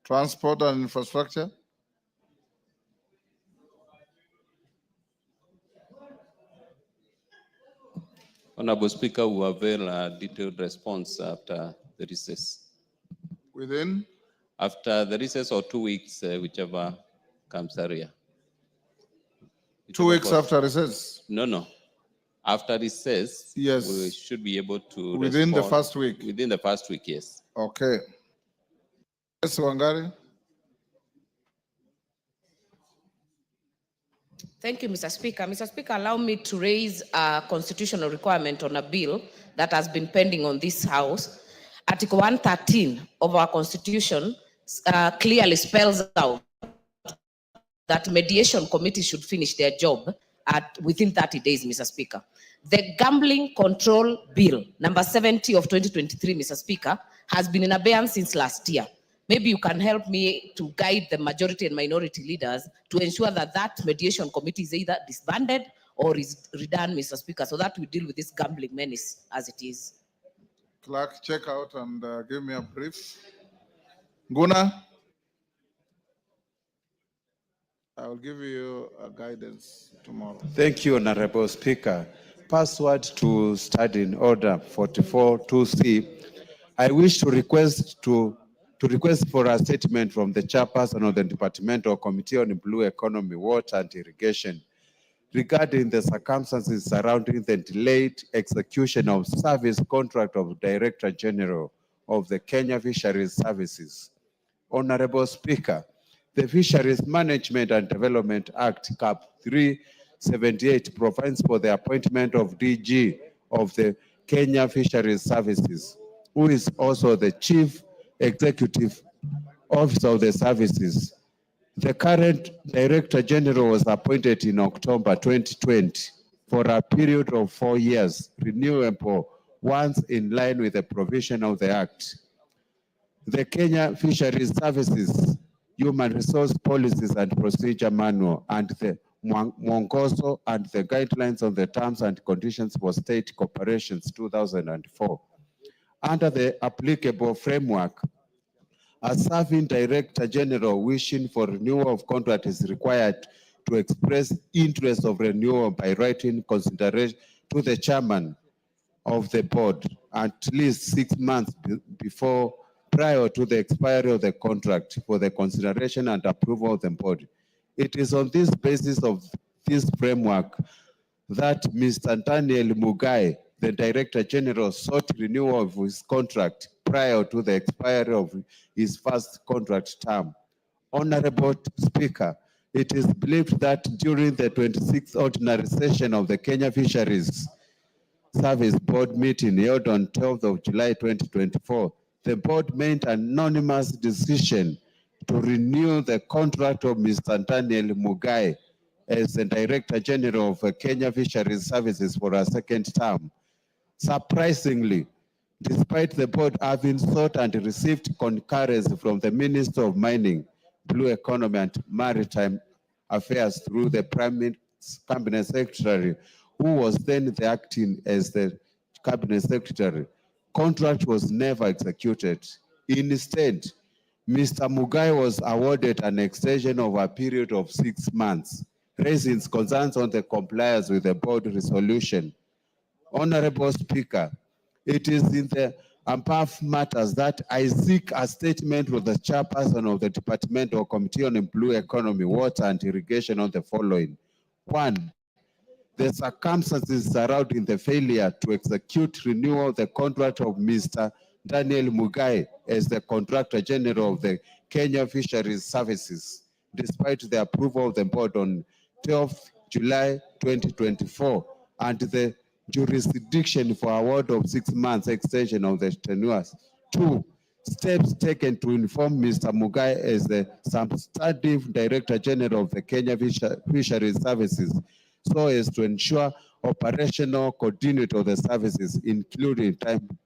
Transport and Infrastructure. Honorable Speaker, we will avail a detailed response after the recess. Within? After the recess or 2 weeks, whichever comes earlier. 2 weeks after recess? No. After recess, yes, we should be able to within the respond first week. Within the first week, yes. Okay. Yes, Wangari. Thank you, Mr. Speaker. Mr. Speaker, allow me to raise a constitutional requirement on a bill that has been pending on this House. Article 113 of our Constitution clearly spells out that mediation committees should finish their job within 30 days, Mr. Speaker. The Gambling Control Bill, number 70 of 2023, Mr. Speaker, has been in abeyance since last year. Maybe you can help me to guide the majority and minority leaders to ensure that that mediation committee is either disbanded or is redone, Mr. Speaker, so that we deal with this gambling menace as it is. Clerk, check out and give me a brief. Guna, I will give you a guidance tomorrow. Thank you, Honorable Speaker. Password to Standing Order 44-2C. I wish to request for a statement from the chairperson of the Departmental Committee on Blue Economy, Water and Irrigation regarding the circumstances surrounding the delayed execution of service contract of Director General of the Kenya Fisheries Services. Honorable Speaker, the Fisheries Management and Development Act, Cap 378, provides for the appointment of DG of the Kenya Fisheries Services. who is also the Chief Executive Officer of the services. The current Director General was appointed in October 2020 for a period of 4 years, renewable once in line with the provision of the Act. The Kenya Fisheries Services Human Resource Policies and Procedure Manual and the Mwongozo and the Guidelines on the Terms and Conditions for State Corporations 2004. Under the applicable framework, a serving Director General wishing for renewal of contract is required to express interest of renewal by writing consideration to the chairman of the board at least 6 months prior to the expiry of the contract for the consideration and approval of the board. It is on this basis of this framework that Mr. Daniel Mugai, the Director General, sought renewal of his contract prior to the expiry of his first contract term. Honorable Speaker, it is believed that during the 26th ordinary session of the Kenya Fisheries Service Board meeting held on 12th of July 2024, the board made an anonymous decision to renew the contract of Mr. Daniel Mugai as the Director General of Kenya Fisheries Services for a second term. Surprisingly, despite the board having sought and received concurrence from the Minister of Mining, Blue Economy and Maritime Affairs through the Cabinet Secretary, who was then acting as the Cabinet Secretary, contract was never executed. Instead, Mr. Mugai was awarded an extension of a period of 6 months, raising concerns on the compliance with the board resolution. Honorable Speaker, it is in the above matters that I seek a statement from the chairperson of the Departmental Committee on Blue Economy, Water and Irrigation on the following. 1, the circumstances surrounding the failure to execute renewal of the contract of Mr. Daniel Mugai as the Contractor General of the Kenya Fisheries Services, despite the approval of the board on 12th July 2024, and the jurisdiction for award of 6 months extension of the tenures. 2, steps taken to inform Mr. Mugai as the substantive Director General of the Kenya Fisheries Services, so as to ensure operational continuity of the services, including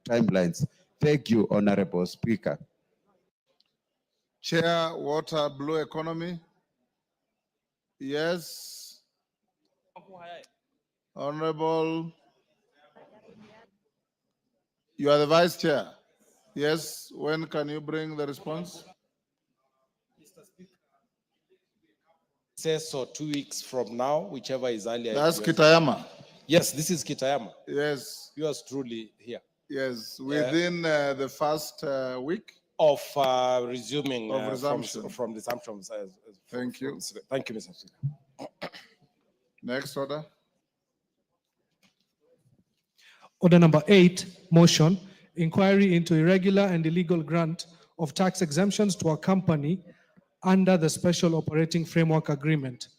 timelines. Thank you, Honorable Speaker. Chair, Water, Blue Economy. Yes. Honorable. You are the Vice Chair. Yes. When can you bring the response? Says so 2 weeks from now, whichever is earlier. That's Kitayama. Yes, this is Kitayama. Yes. Yours truly here. Yes, within the first week of resuming of resumption. from resumption. Thank you. Thank you, Mr. Speaker. Next order. Order number 8, motion, inquiry into irregular and illegal grant of tax exemptions to a company under the Special Operating Framework Agreement.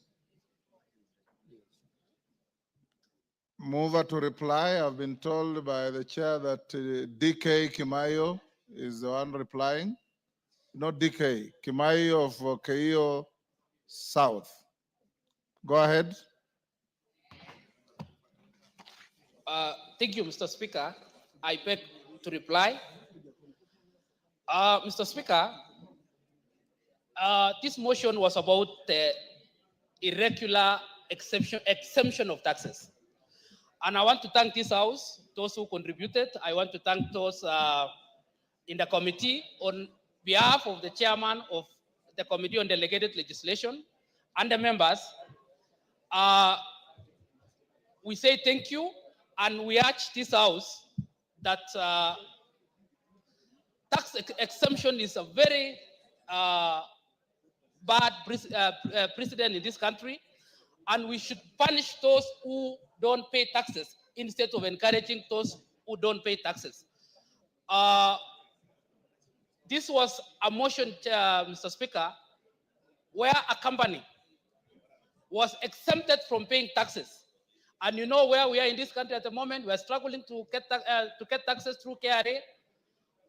Mover to reply. I've been told by the chair that DK Kimayo is the one replying. Not DK, Kimayo of Keio South. Go ahead. Thank you, Mr. Speaker. I beg to reply. Mr. Speaker, this motion was about the irregular exemption of taxes. And I want to thank this House, those who contributed. I want to thank those in the committee on behalf of the chairman of the Committee on Delegated Legislation and the members. We say thank you, and we urge this House that tax exemption is a very bad precedent in this country, and we should punish those who don't pay taxes instead of encouraging those who don't pay taxes. This was a motion, Mr. Speaker, where a company was exempted from paying taxes. And you know where we are in this country at the moment. We are struggling to get taxes through KRA.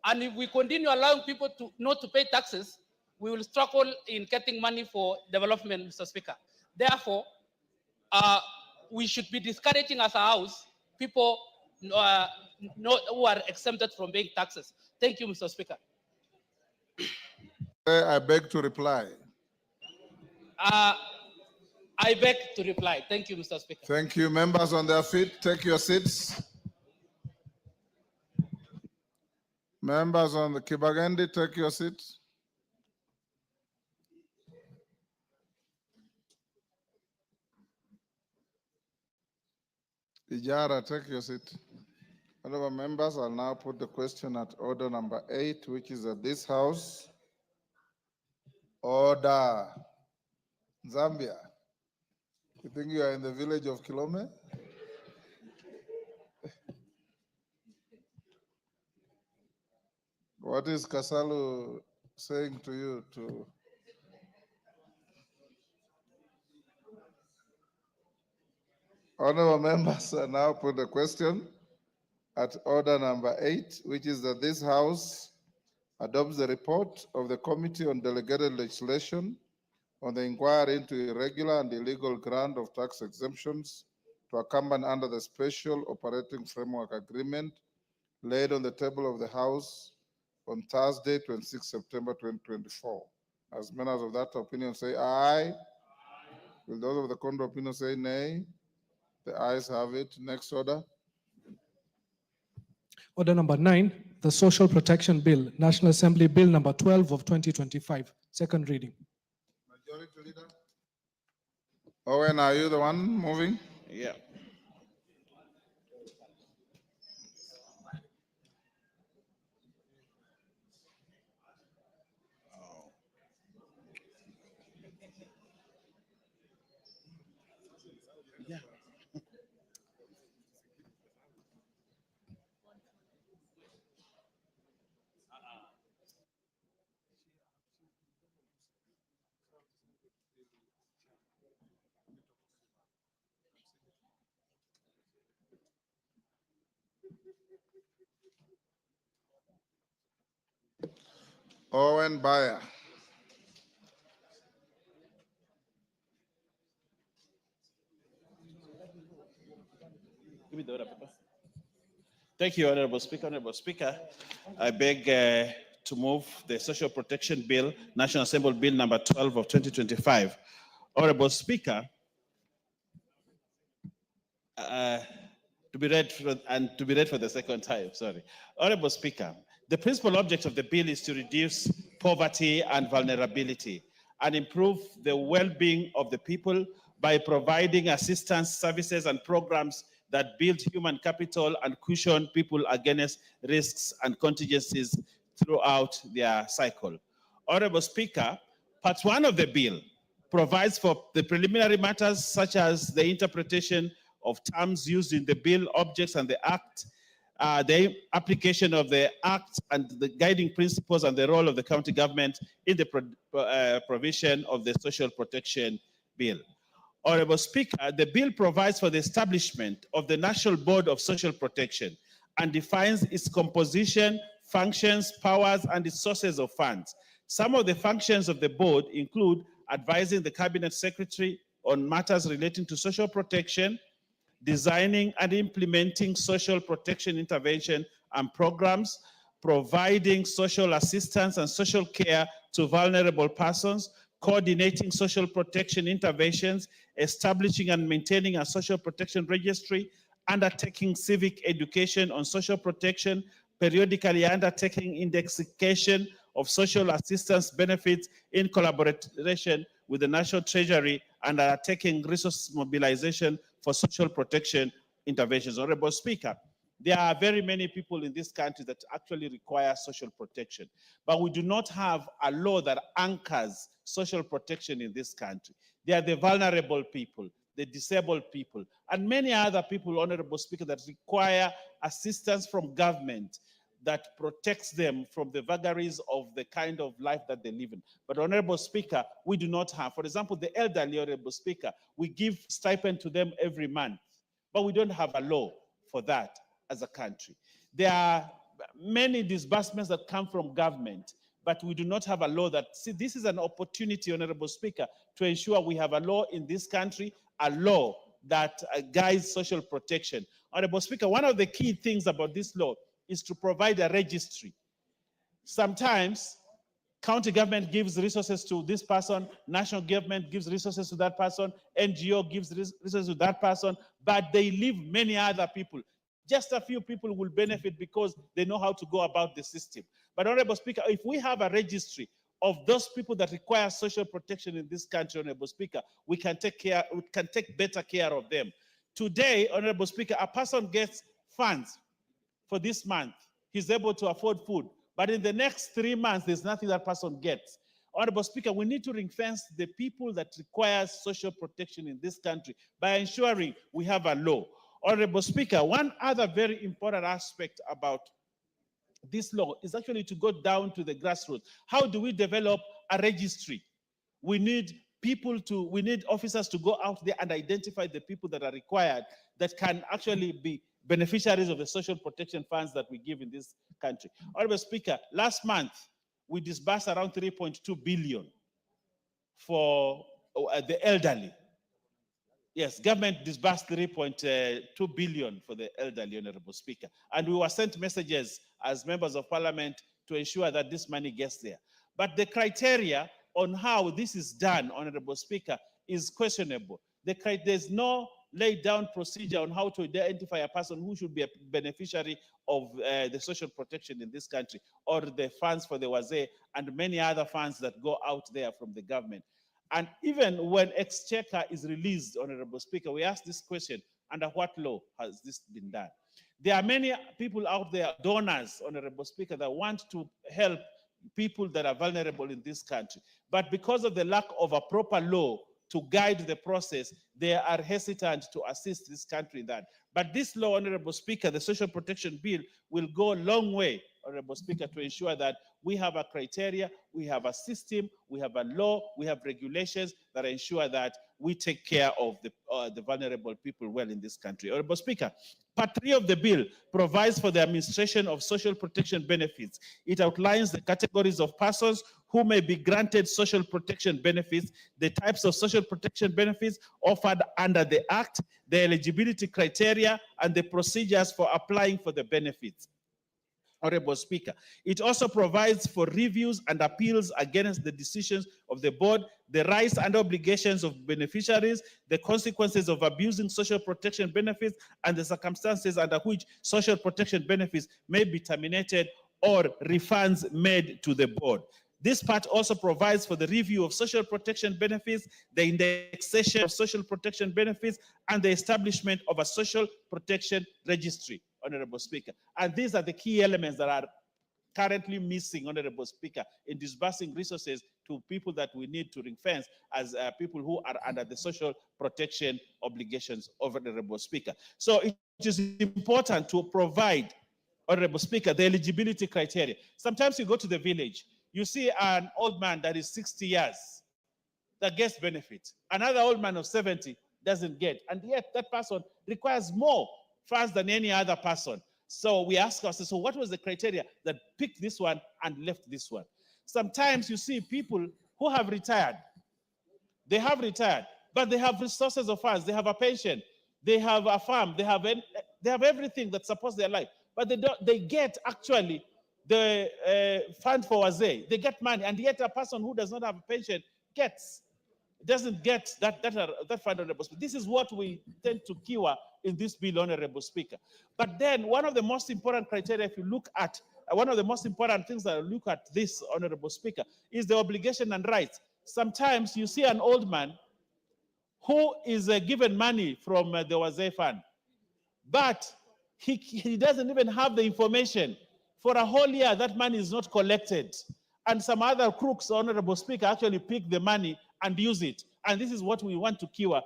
And if we continue allowing people to not to pay taxes, we will struggle in getting money for development, Mr. Speaker. Therefore, we should be discouraging as a house people who are exempted from paying taxes. Thank you, Mr. Speaker. I beg to reply. I beg to reply. Thank you, Mr. Speaker. Thank you. Members on their feet, take your seats. Members on the Kibagandi, take your seats. Ijara, take your seat. Honorable members, I'll now put the question at order number 8, which is at this house. Order. Zambia. You think you are in the village of Kilome? What is Kasalu saying to you to? Honorable members, I now put the question at order number 8, which is that this House adopts the report of the Committee on Delegated Legislation on the inquiry into irregular and illegal grant of tax exemptions to a company under the Special Operating Framework Agreement laid on the table of the House on Thursday, 26 September 2024. As members of that opinion say aye. Will those of the contrary opinion say nay? The ayes have it. Next order. Order number 9, the Social Protection Bill, National Assembly Bill number 12 of 2025, second reading. Majority Leader. Owen, are you the one moving? Yeah. Yeah. Owen Bayer. Give me the order, Papa. Thank you, Honorable Speaker. Honorable Speaker, I beg to move the Social Protection Bill, National Assembly Bill number 12 of 2025. Honorable Speaker, to be read for the second time, sorry. Honorable Speaker, the principal object of the bill is to reduce poverty and vulnerability and improve the well-being of the people by providing assistance, services, and programs that build human capital and cushion people against risks and contingencies throughout their cycle. Honorable Speaker, Part 1 of the bill provides for the preliminary matters such as the interpretation of terms used in the bill, objects, and the act, the application of the act and the guiding principles and the role of the county government in the provision of the social protection bill. Honorable Speaker, the bill provides for the establishment of the National Board of Social Protection and defines its composition, functions, powers, and its sources of funds. Some of the functions of the board include advising the Cabinet Secretary on matters relating to social protection, designing and implementing social protection intervention and programs, providing social assistance and social care to vulnerable persons, coordinating social protection interventions, establishing and maintaining a social protection registry, undertaking civic education on social protection, periodically undertaking indexation of social assistance benefits in collaboration with the National Treasury, and undertaking resource mobilization for social protection interventions. Honorable Speaker, there are very many people in this country that actually require social protection, but we do not have a law that anchors social protection in this country. They are the vulnerable people, the disabled people, and many other people, Honorable Speaker, that require assistance from government that protects them from the vagaries of the kind of life that they live in. But Honorable Speaker, we do not have. For example, the elderly, Honorable Speaker, we give stipend to them every month, but we don't have a law for that as a country. There are many disbursements that come from government, but we do not have a law that, see, this is an opportunity, Honorable Speaker, to ensure we have a law in this country, a law that guides social protection. Honorable Speaker, one of the key things about this law is to provide a registry. Sometimes county government gives resources to this person, national government gives resources to that person, NGO gives resources to that person, but they leave many other people. Just a few people will benefit because they know how to go about the system. But Honorable Speaker, if we have a registry of those people that require social protection in this country, Honorable Speaker, we can take better care of them. Today, Honorable Speaker, a person gets funds for this month. He's able to afford food. But in the next 3 months, there's nothing that person gets. Honorable Speaker, we need to ring-fence the people that require social protection in this country by ensuring we have a law. Honorable Speaker, one other very important aspect about this law is actually to go down to the grassroots. How do we develop a registry? We need officers to go out there and identify the people that are required that can actually be beneficiaries of the social protection funds that we give in this country. Honorable Speaker, last month, we disbursed around 3.2 billion for the elderly. Yes, government disbursed 3.2 billion for the elderly, Honorable Speaker. And we were sent messages as members of parliament to ensure that this money gets there. But the criteria on how this is done, Honorable Speaker, is questionable. There's no laid down procedure on how to identify a person who should be a beneficiary of the social protection in this country, or the funds for the Wazee and many other funds that go out there from the government. And even when Exchequer is released, Honorable Speaker, we ask this question, under what law has this been done? There are many people out there, donors, Honorable Speaker, that want to help people that are vulnerable in this country. But because of the lack of a proper law to guide the process, they are hesitant to assist this country in that. But this law, Honorable Speaker, the Social Protection Bill, will go a long way, Honorable Speaker, to ensure that we have a criteria, we have a system, we have a law, we have regulations that ensure that we take care of the vulnerable people well in this country. Honorable Speaker, Part 3 of the bill provides for the administration of social protection benefits. It outlines the categories of persons who may be granted social protection benefits, the types of social protection benefits offered under the Act, the eligibility criteria, and the procedures for applying for the benefits. Honorable Speaker, it also provides for reviews and appeals against the decisions of the board, the rights and obligations of beneficiaries, the consequences of abusing social protection benefits, and the circumstances under which social protection benefits may be terminated or refunds made to the board. This part also provides for the review of social protection benefits, the indexation of social protection benefits, and the establishment of a social protection registry, Honorable Speaker. And these are the key elements that are currently missing, Honorable Speaker, in disbursing resources to people that we need to ring-fence as people who are under the social protection obligations of Honorable Speaker. So it is important to provide, Honorable Speaker, the eligibility criteria. Sometimes you go to the village, you see an old man that is 60 years that gets benefit. Another old man of 70 doesn't get. And yet that person requires more funds than any other person. So we ask ourselves, so what was the criteria that picked this one and left this one? Sometimes you see people who have retired. They have retired, but they have resources of funds. They have a pension. They have a farm. They have everything that supports their life. But they get actually the fund for Wazee. They get money, and yet a person who does not have a pension doesn't get that fund, Honorable Speaker. This is what we tend to cure in this bill, Honorable Speaker. But then one of the most important criteria, if you look at, one of the most important things that I look at this, Honorable Speaker, is the obligation and rights. Sometimes you see an old man who is given money from the Wazee fund, but he doesn't even have the information. For a whole year, that money is not collected. And some other crooks, Honorable Speaker, actually pick the money and use it. And this is what we want to cure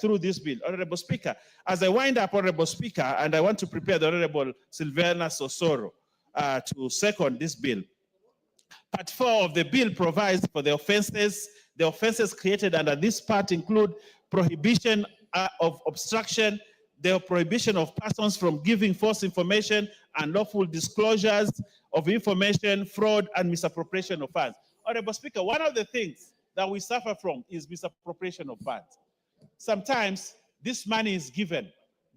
through this bill. Honorable Speaker, as I wind up, Honorable Speaker, and I want to prepare the Honorable Sylvana Sosoro to second this bill. Part 4 of the bill provides for the offenses. The offenses created under this part include prohibition of obstruction, the prohibition of persons from giving false information, unlawful disclosures of information, fraud, and misappropriation of funds. Honorable Speaker, one of the things that we suffer from is misappropriation of funds. Sometimes this money is given,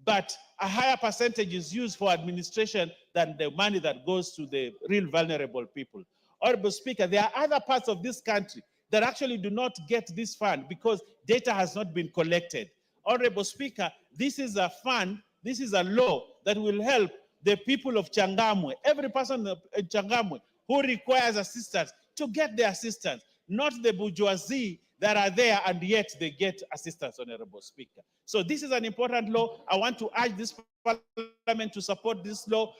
but a higher percentage is used for administration than the money that goes to the real vulnerable people. Honorable Speaker, there are other parts of this country that actually do not get this fund because data has not been collected. Honorable Speaker, this is a fund, this is a law that will help the people of Changamwe, every person in Changamwe who requires assistance to get the assistance, not the bourgeoisie that are there and yet they get assistance, Honorable Speaker. So this is an important law. I want to urge this parliament to support this law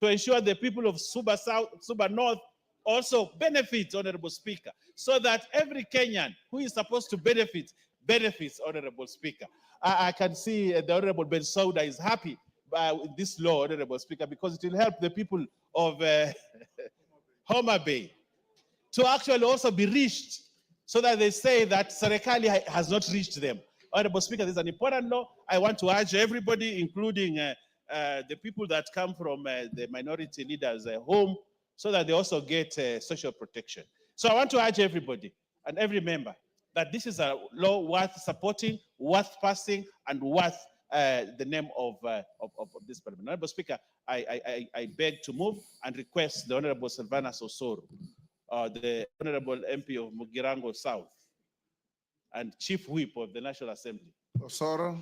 to ensure the people of Suba South, Suba North also benefit, Honorable Speaker, so that every Kenyan who is supposed to benefits, Honorable Speaker. I can see the Honorable Ben Sauda is happy with this law, Honorable Speaker, because it will help the people of Homa Bay to actually also be reached, so that they say that Serikali has not reached them. Honorable Speaker, this is an important law. I want to urge everybody, including the people that come from the minority leaders' home, so that they also get social protection. So I want to urge everybody and every member that this is a law worth supporting, worth passing, and worth the name of this parliament. Honorable Speaker, I beg to move and request the Honorable Silvana Sosoro, the Honorable MP of Mugirango South, and Chief Whip of the National Assembly. Osoro.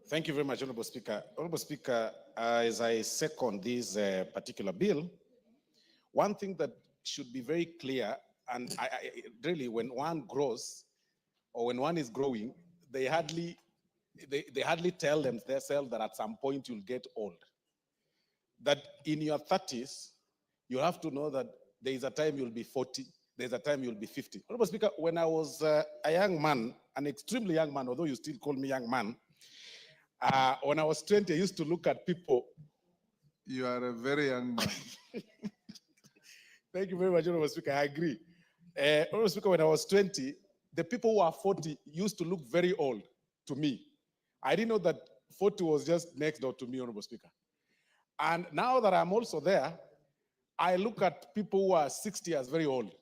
Thank you very much, Honorable Speaker. Honorable Speaker, as I second this particular bill, one thing that should be very clear, and really when one grows or when one is growing, they hardly tell themselves that at some point you'll get old. That in your 30s, you have to know that there is a time you'll be 40, there's a time you'll be 50. Honorable Speaker, when I was a young man, an extremely young man, although you still call me young man, when I was 20, I used to look at people. You are a very young man. Thank you very much, Honorable Speaker. I agree. Honorable Speaker, when I was 20, the people who are 40 used to look very old to me. I didn't know that 40 was just next door to me, Honorable Speaker. And now that I'm also there, I look at people who are 60 as very old.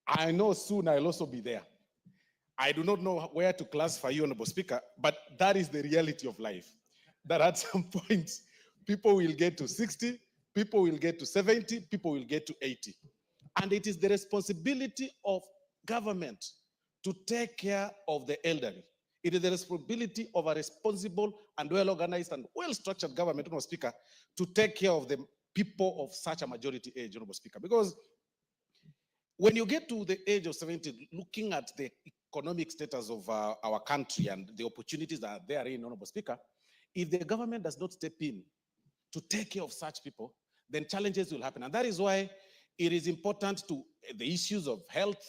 I know soon I'll also be there. I do not know where to classify you, Honorable Speaker, but that is the reality of life. That at some point, people will get to 60, people will get to 70, people will get to 80. And it is the responsibility of government to take care of the elderly. It is the responsibility of a responsible and well-organized and well-structured government, Honorable Speaker, to take care of the people of such a majority age, Honorable Speaker. Because when you get to the age of 70, looking at the economic status of our country and the opportunities that are therein, Honorable Speaker, if the government does not step in to take care of such people, then challenges will happen. And that is why it is important to the issues of health,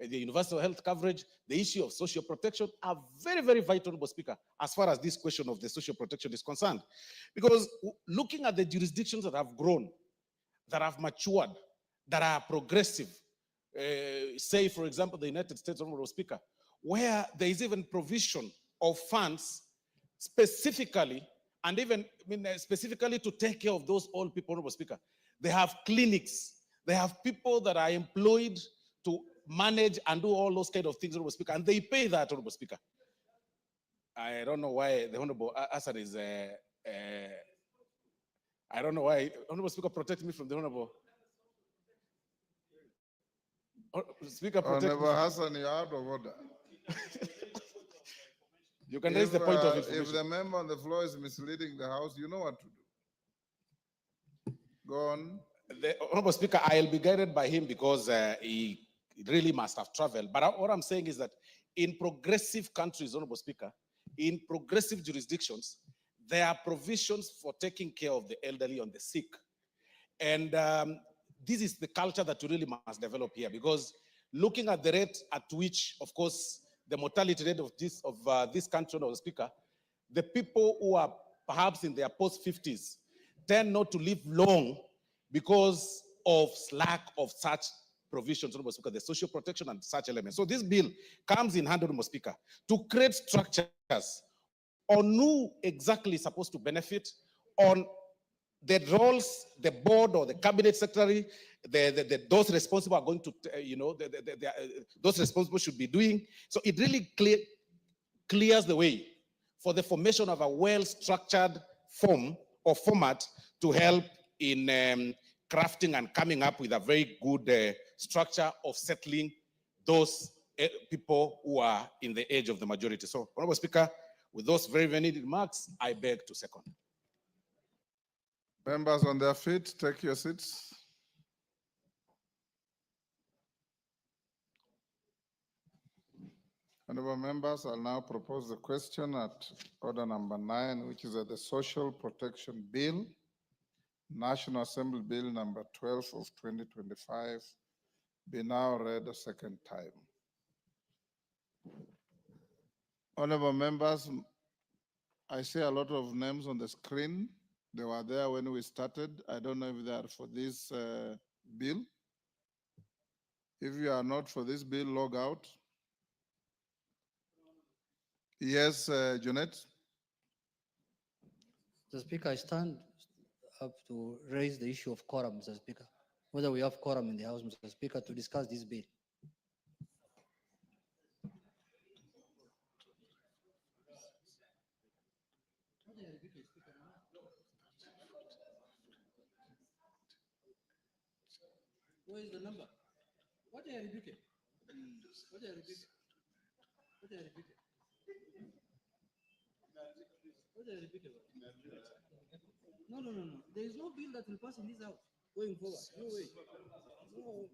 the universal health coverage, the issue of social protection are very, very vital, Honorable Speaker, as far as this question of the social protection is concerned. Because looking at the jurisdictions that have grown, that have matured, that are progressive, say, for example, the United States, Honorable Speaker, where there is even provision of funds specifically, and even specifically to take care of those old people, Honorable Speaker. They have clinics, they have people that are employed to manage and do all those kind of things, Honorable Speaker, and they pay that, Honorable Speaker. I don't know why the Honorable Assad is, I don't know why, Honorable Speaker, protect me from the Honorable. Speaker, protect me. Honorable Hassan, you're out of order. You can raise the point of information. If the member on the floor is misleading the House, you know what to do. Go on. The Honorable Speaker, I'll be guided by him because he really must have traveled. But what I'm saying is that in progressive countries, Honorable Speaker, in progressive jurisdictions, there are provisions for taking care of the elderly and the sick. And this is the culture that we really must develop here, because looking at the rate at which, of course, the mortality rate of this country, Honorable Speaker, the people who are perhaps in their post-50s tend not to live long because of lack of such provisions, Honorable Speaker, the social protection and such elements. So this bill comes in hand, Honorable Speaker, to create structures on who exactly is supposed to benefit, on the roles the board or the cabinet secretary, those responsible are going to, those responsible should be doing. So it really clears the way for the formation of a well-structured form or format to help in crafting and coming up with a very good structure of settling those people who are in the age of the majority. So, Honorable Speaker, with those very valid remarks, I beg to second. Members on their feet, take your seats. Honorable members, I'll now propose the question at order number 9, which is the Social Protection Bill, National Assembly Bill number 12 of 2025, be now read a second time. Honorable members, I see a lot of names on the screen. They were there when we started. I don't know if they are for this bill. If you are not for this bill, log out. Yes, Junet. Mr. Speaker, I stand up to raise the issue of quorum, Mr. Speaker. Whether we have quorum in the House, Mr. Speaker, to discuss this bill. Where is the number? What are you repeating? What are you repeating? What are you repeating? What are you repeating? No. There is no bill that will pass in this house going forward. No way. No.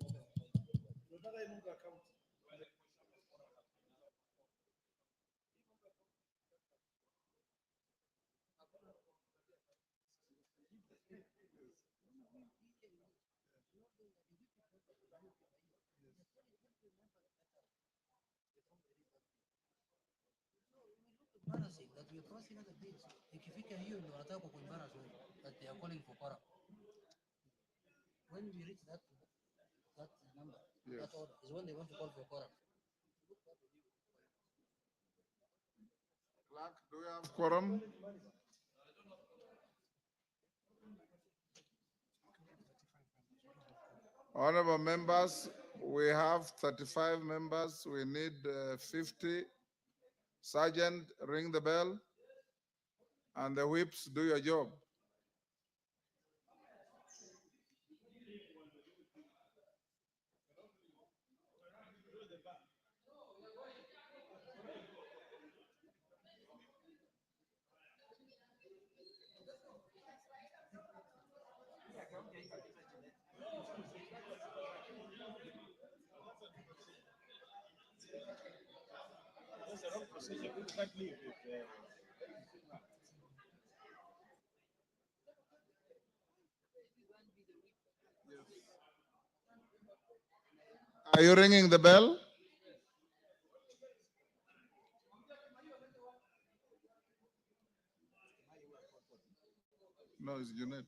Embarrassing that we are crossing other bills. Ikifika hiyo ndio wanataka kuembarrass wewe that they are calling for quorum. When we reach that number, yes, that order is when they want to call for quorum. Clerk, do we have quorum? Honorable members, we have 35 members. We need 50. Sergeant, ring the bell. And the whips, do your job. Are you ringing the bell? No, it's Junet.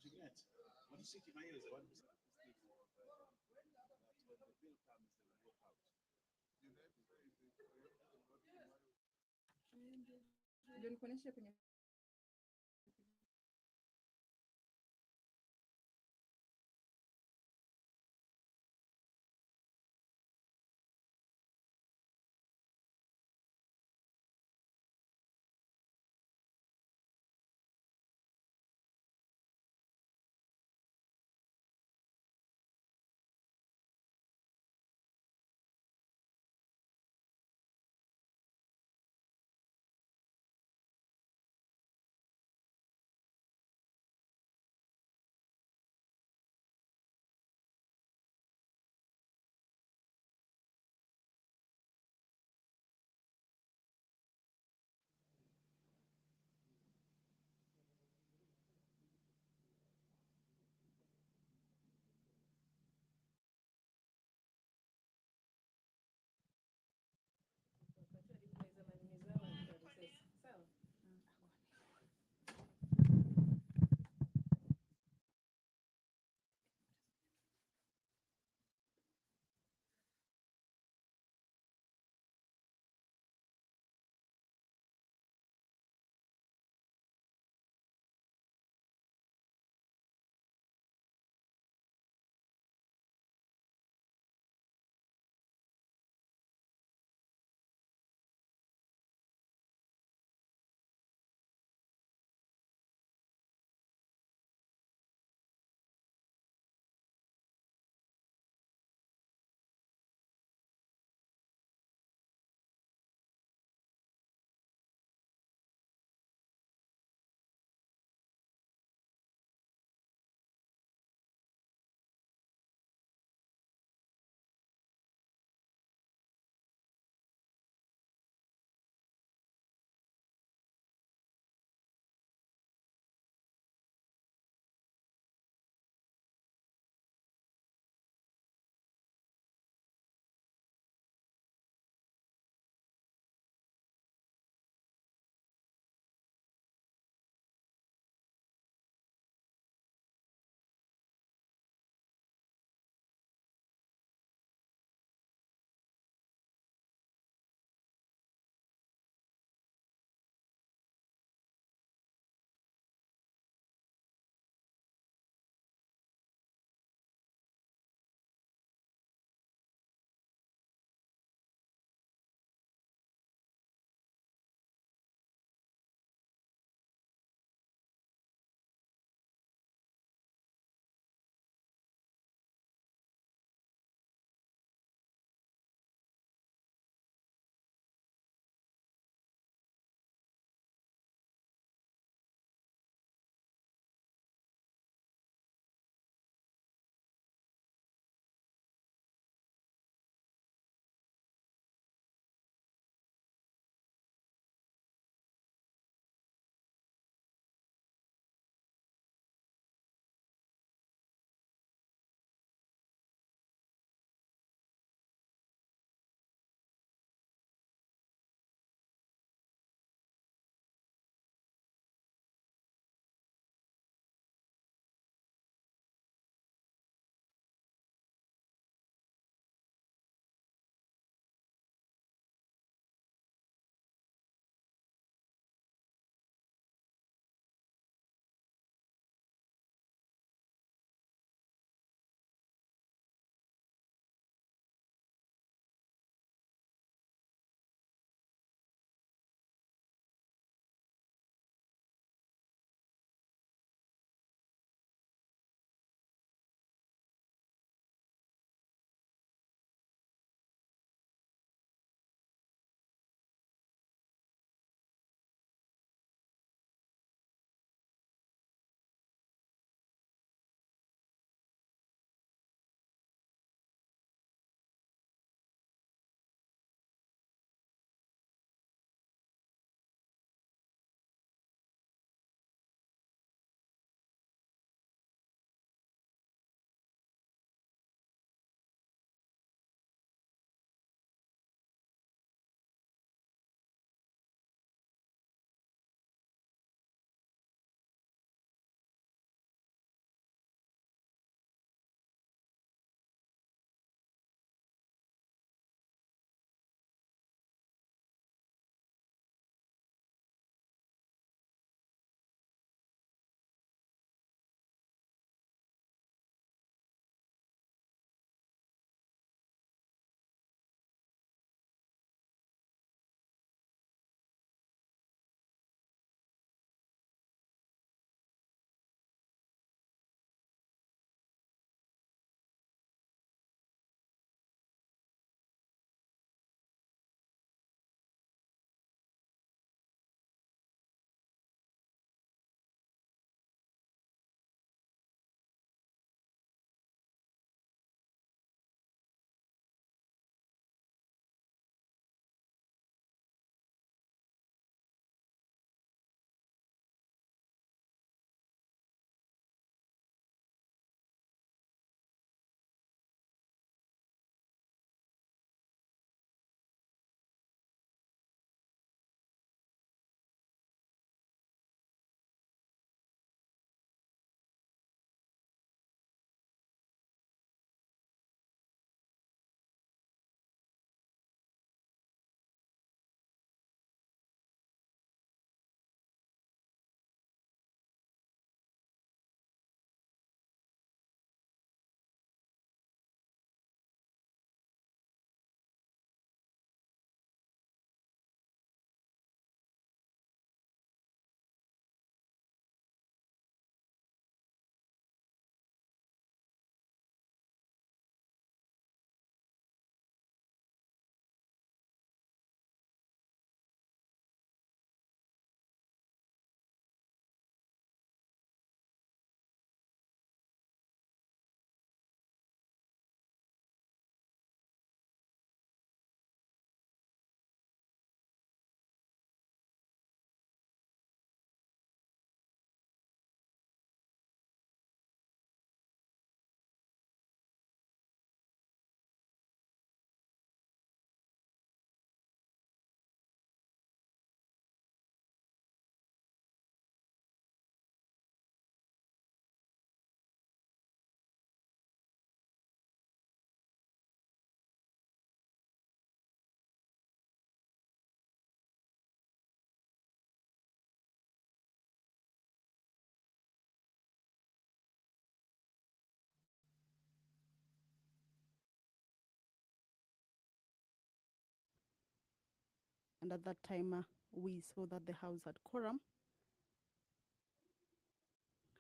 And at that time, we saw that the House had quorum.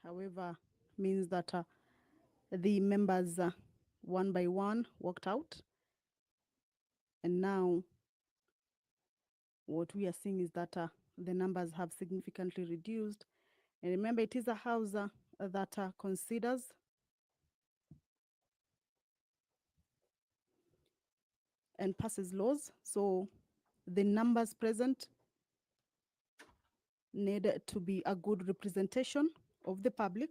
However, means that the members one by one walked out. And now what we are seeing is that the numbers have significantly reduced. And remember, it is a House that considers and passes laws. So the numbers present need to be a good representation of the public.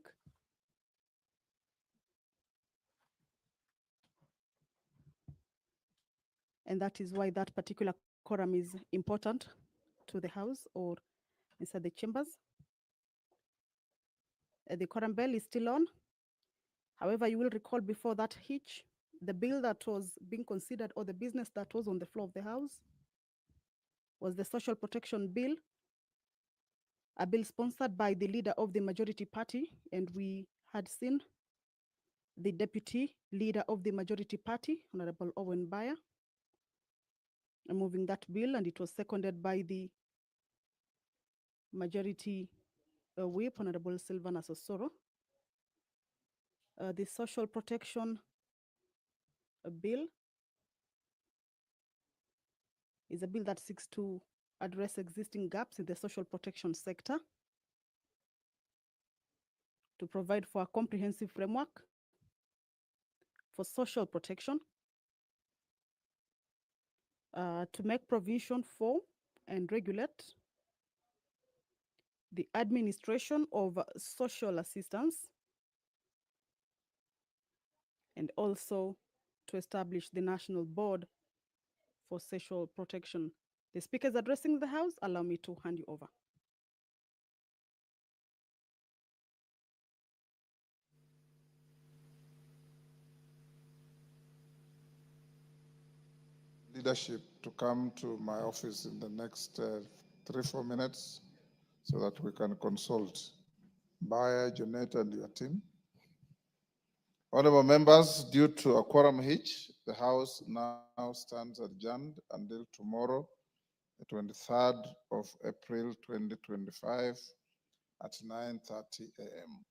And that is why that particular quorum is important to the House or inside the chambers. The quorum bell is still on. However, you will recall before that hitch, the bill that was being considered or the business that was on the floor of the House was the Social Protection Bill, a bill sponsored by the leader of the majority party, and we had seen the deputy leader of the majority party, Honorable Owen Baya, moving that bill, and it was seconded by the majority whip, Honorable Sylvanus Osoro. The Social Protection Bill is a bill that seeks to address existing gaps in the social protection sector, to provide for a comprehensive framework for social protection, to make provision for and regulate the administration of social assistance, and also to establish the National Board for Social Protection. The Speaker is addressing the House. Allow me to hand you over. Leadership to come to my office in the next 3-4 minutes so that we can consult Baya, Janet, and your team. Honorable members, due to a quorum hitch, the House now stands adjourned until tomorrow, the 23rd of April, 2025 at 9:30 a.m.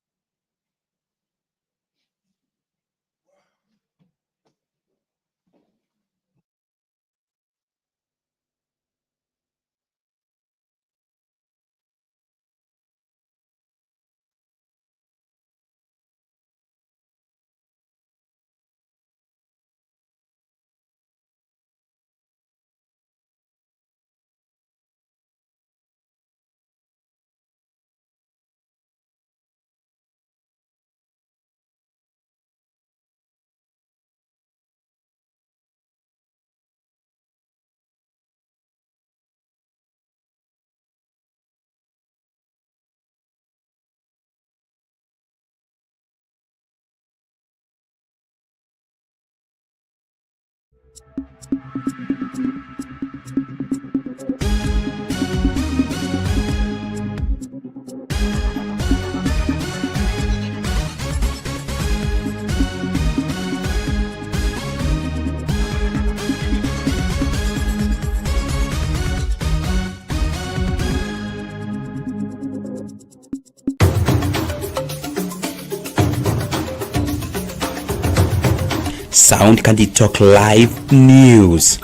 Sound Candy Talk Live News.